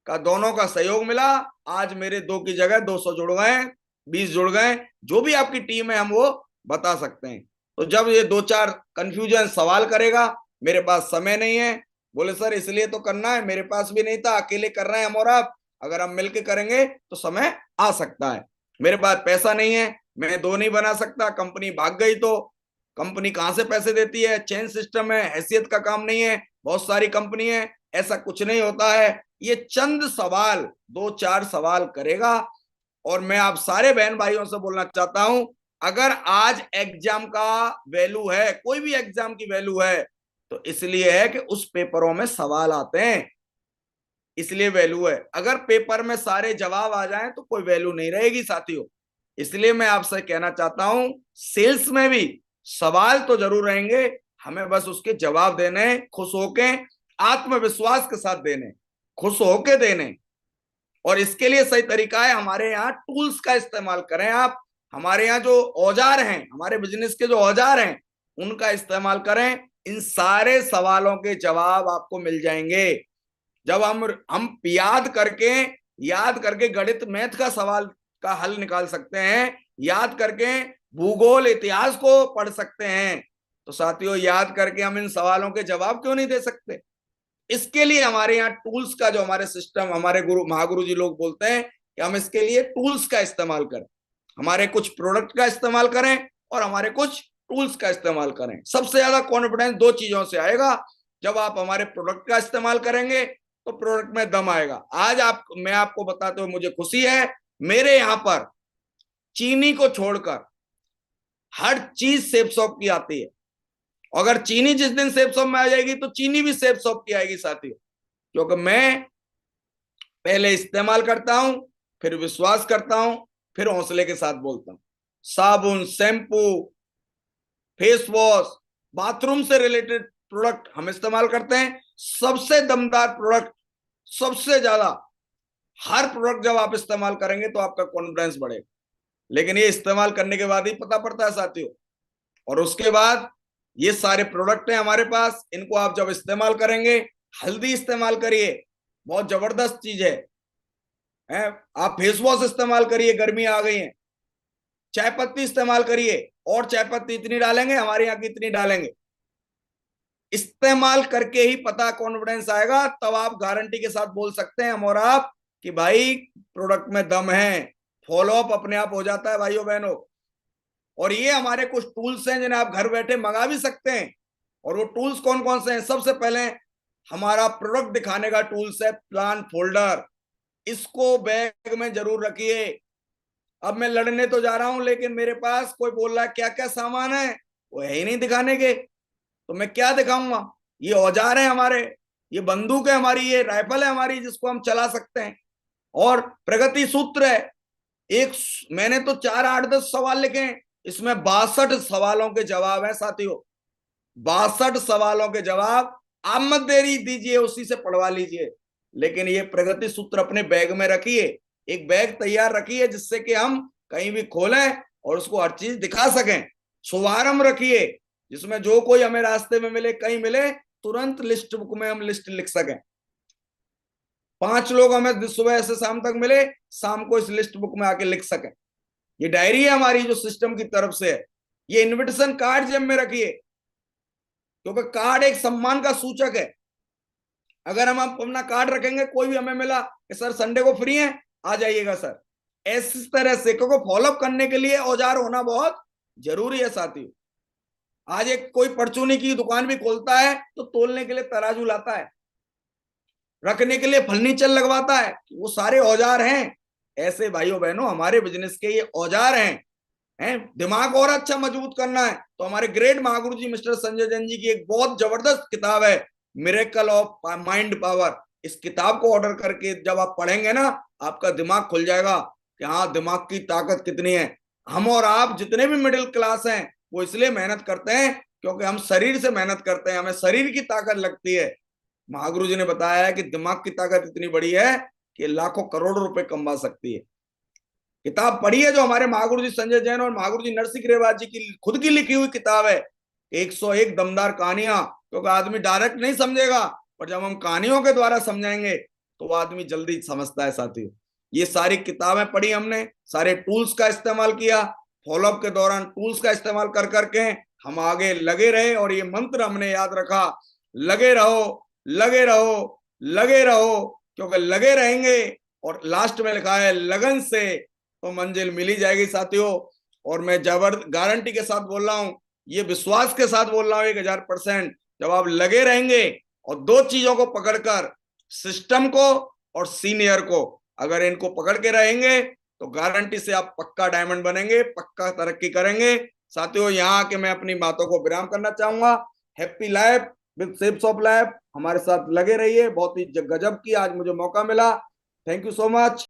का दोनों का सहयोग मिला, आज मेरे 2 की जगह 200 जुड़ गए, 20 जुड़ गए, जो भी आपकी टीम है हम वो बता सकते हैं। तो जब ये 2-4 कंफ्यूजन सवाल करेगा, मेरे पास समय नहीं है, बोले सर इसलिए तो करना है, मेरे पास भी नहीं था, अकेले कर रहे हैं हम और आप, अगर हम मिलकर करेंगे तो समय आ सकता है। मेरे पास पैसा नहीं है, मैं 2 नहीं बना सकता, कंपनी भाग गई तो कंपनी कहां से पैसे देती है, चेन सिस्टम है, हैसियत का काम नहीं है, बहुत सारी कंपनी है, ऐसा कुछ नहीं होता है। ये चंद सवाल, 2-4 सवाल करेगा। और मैं आप सारे बहन भाइयों से बोलना चाहता हूं, अगर आज एग्जाम का वैल्यू है, कोई भी एग्जाम की वैल्यू है, तो इसलिए है कि उस पेपरों में सवाल आते हैं, इसलिए वैल्यू है। अगर पेपर में सारे जवाब आ जाएं तो कोई वैल्यू नहीं रहेगी साथियों। इसलिए मैं आपसे कहना चाहता हूं, सेल्स में भी सवाल तो जरूर रहेंगे, हमें बस उसके जवाब देने, खुश होके, आत्मविश्वास के साथ देने, खुश होके देने। और इसके लिए सही तरीका है, हमारे यहाँ टूल्स का इस्तेमाल करें आप, हमारे यहाँ जो औजार हैं, हमारे बिजनेस के जो औजार हैं उनका इस्तेमाल करें, इन सारे सवालों के जवाब आपको मिल जाएंगे। जब हम याद करके गणित मैथ का सवाल का हल निकाल सकते हैं, याद करके भूगोल इतिहास को पढ़ सकते हैं, तो साथियों याद करके हम इन सवालों के जवाब क्यों नहीं दे सकते? इसके लिए हमारे यहाँ टूल्स का, जो हमारे सिस्टम, हमारे गुरु महागुरु जी लोग बोलते हैं कि हम इसके लिए टूल्स का इस्तेमाल करें, हमारे कुछ प्रोडक्ट का इस्तेमाल करें और हमारे कुछ टूल्स का इस्तेमाल करें। सबसे ज्यादा कॉन्फिडेंस 2 चीजों से आएगा, जब आप हमारे प्रोडक्ट का इस्तेमाल करेंगे तो प्रोडक्ट में दम आएगा। आज मैं आपको बताते हुए मुझे खुशी है, मेरे यहाँ पर चीनी को छोड़कर हर चीज सेफ शॉप की आती है। अगर चीनी जिस दिन सेफ शॉप में आ जाएगी तो चीनी भी सेफ शॉप की आएगी साथियों, क्योंकि मैं पहले इस्तेमाल करता हूं, फिर विश्वास करता हूं, फिर हौसले के साथ बोलता हूं। साबुन, शैम्पू, फेस वॉश, बाथरूम से रिलेटेड प्रोडक्ट हम इस्तेमाल करते हैं, सबसे दमदार प्रोडक्ट, सबसे ज्यादा। हर प्रोडक्ट जब आप इस्तेमाल करेंगे तो आपका कॉन्फिडेंस बढ़ेगा, लेकिन ये इस्तेमाल करने के बाद ही पता पड़ता है साथियों। और उसके बाद ये सारे प्रोडक्ट हैं हमारे पास, इनको आप जब इस्तेमाल करेंगे, हल्दी इस्तेमाल करिए, बहुत जबरदस्त चीज है। आप फेस वॉश इस्तेमाल करिए, गर्मी आ गई है, चाय पत्ती इस्तेमाल करिए, और चाय पत्ती इतनी डालेंगे, हमारे यहाँ की इतनी डालेंगे, इस्तेमाल करके ही पता कॉन्फिडेंस आएगा, तब आप गारंटी के साथ बोल सकते हैं हम और आप कि भाई प्रोडक्ट में दम है। फॉलोअप अपने आप हो जाता है भाइयों बहनों। और ये हमारे कुछ टूल्स हैं जिन्हें आप घर बैठे मंगा भी सकते हैं। और वो टूल्स कौन कौन से हैं? सबसे पहले हमारा प्रोडक्ट दिखाने का टूल्स है प्लान फोल्डर, इसको बैग में जरूर रखिए। अब मैं लड़ने तो जा रहा हूं, लेकिन मेरे पास कोई बोल रहा है क्या क्या सामान है, वो है ही नहीं दिखाने के, तो मैं क्या दिखाऊंगा? ये औजार है हमारे, ये बंदूक है हमारी, ये राइफल है हमारी जिसको हम चला सकते हैं। और प्रगति सूत्र है एक, मैंने तो 4-8-10 सवाल लिखे हैं, इसमें 62 सवालों के जवाब है साथियों, 62 सवालों के जवाब। आप मत देरी दीजिए, उसी से पढ़वा लीजिए, लेकिन ये प्रगति सूत्र अपने बैग में रखिए, एक बैग तैयार रखिए जिससे कि हम कहीं भी खोलें और उसको हर चीज दिखा सकें। शुभारंभ रखिए जिसमें जो कोई हमें रास्ते में मिले, कहीं मिले, तुरंत लिस्ट बुक में हम लिस्ट लिख सकें। 5 लोग हमें सुबह से शाम तक मिले, शाम को इस लिस्ट बुक में आके लिख सकें। ये डायरी है हमारी जो सिस्टम की तरफ से है। ये इनविटेशन कार्ड जेब में रखिए, क्योंकि कार्ड एक सम्मान का सूचक है। अगर हम अपना कार्ड रखेंगे, कोई भी हमें मिला कि सर संडे को फ्री है, आ जाइएगा सर, इस तरह से, क्योंकि फॉलोअप करने के लिए औजार होना बहुत जरूरी है साथियों। आज एक कोई परचूनी की दुकान भी खोलता है तो तोलने के लिए तराजू लाता है, रखने के लिए फर्नीचर लगवाता है, वो सारे औजार हैं। ऐसे भाइयों बहनों हमारे बिजनेस के ये औजार हैं। दिमाग और अच्छा मजबूत करना है तो हमारे ग्रेट महागुरु जी मिस्टर संजय जैन जी की एक बहुत जबरदस्त किताब है, मिरेकल ऑफ माइंड पावर। इस किताब को ऑर्डर करके जब आप पढ़ेंगे ना, आपका दिमाग खुल जाएगा, कि हाँ दिमाग की ताकत कितनी है। हम और आप जितने भी मिडिल क्लास हैं वो इसलिए मेहनत करते हैं क्योंकि हम शरीर से मेहनत करते हैं, हमें शरीर की ताकत लगती है। महागुरु जी ने बताया है कि दिमाग की ताकत इतनी बड़ी है कि लाखों करोड़ों रुपए कमा सकती है। किताब पढ़ी है जो हमारे महागुरु जी संजय जैन और महागुरु जी नरसिंह ग्रेवाल जी की खुद की लिखी हुई किताब है, 101 दमदार कहानियां। क्योंकि आदमी डायरेक्ट नहीं समझेगा, पर जब हम कहानियों के द्वारा समझाएंगे तो वो आदमी जल्दी समझता है साथियों। ये सारी किताबें पढ़ी हमने, सारे टूल्स का इस्तेमाल किया, फॉलोअप के दौरान टूल्स का इस्तेमाल कर करके हम आगे लगे रहे, और ये मंत्र हमने याद रखा, लगे रहो, लगे रहो, लगे रहो। क्योंकि लगे रहेंगे, और लास्ट में लिखा है लगन से, तो मंजिल मिली जाएगी साथियों। और मैं जबर गारंटी के साथ बोल रहा हूं, ये विश्वास के साथ बोल रहा हूं 1000%। जब आप लगे रहेंगे और दो चीजों को पकड़कर, सिस्टम को और सीनियर को, अगर इनको पकड़ के रहेंगे तो गारंटी से आप पक्का डायमंड बनेंगे, पक्का तरक्की करेंगे। साथियों यहाँ आके मैं अपनी बातों को विराम करना चाहूंगा। Happy life with shapes of life, हमारे साथ लगे रहिए। बहुत ही गजब की आज मुझे मौका मिला। Thank you so much.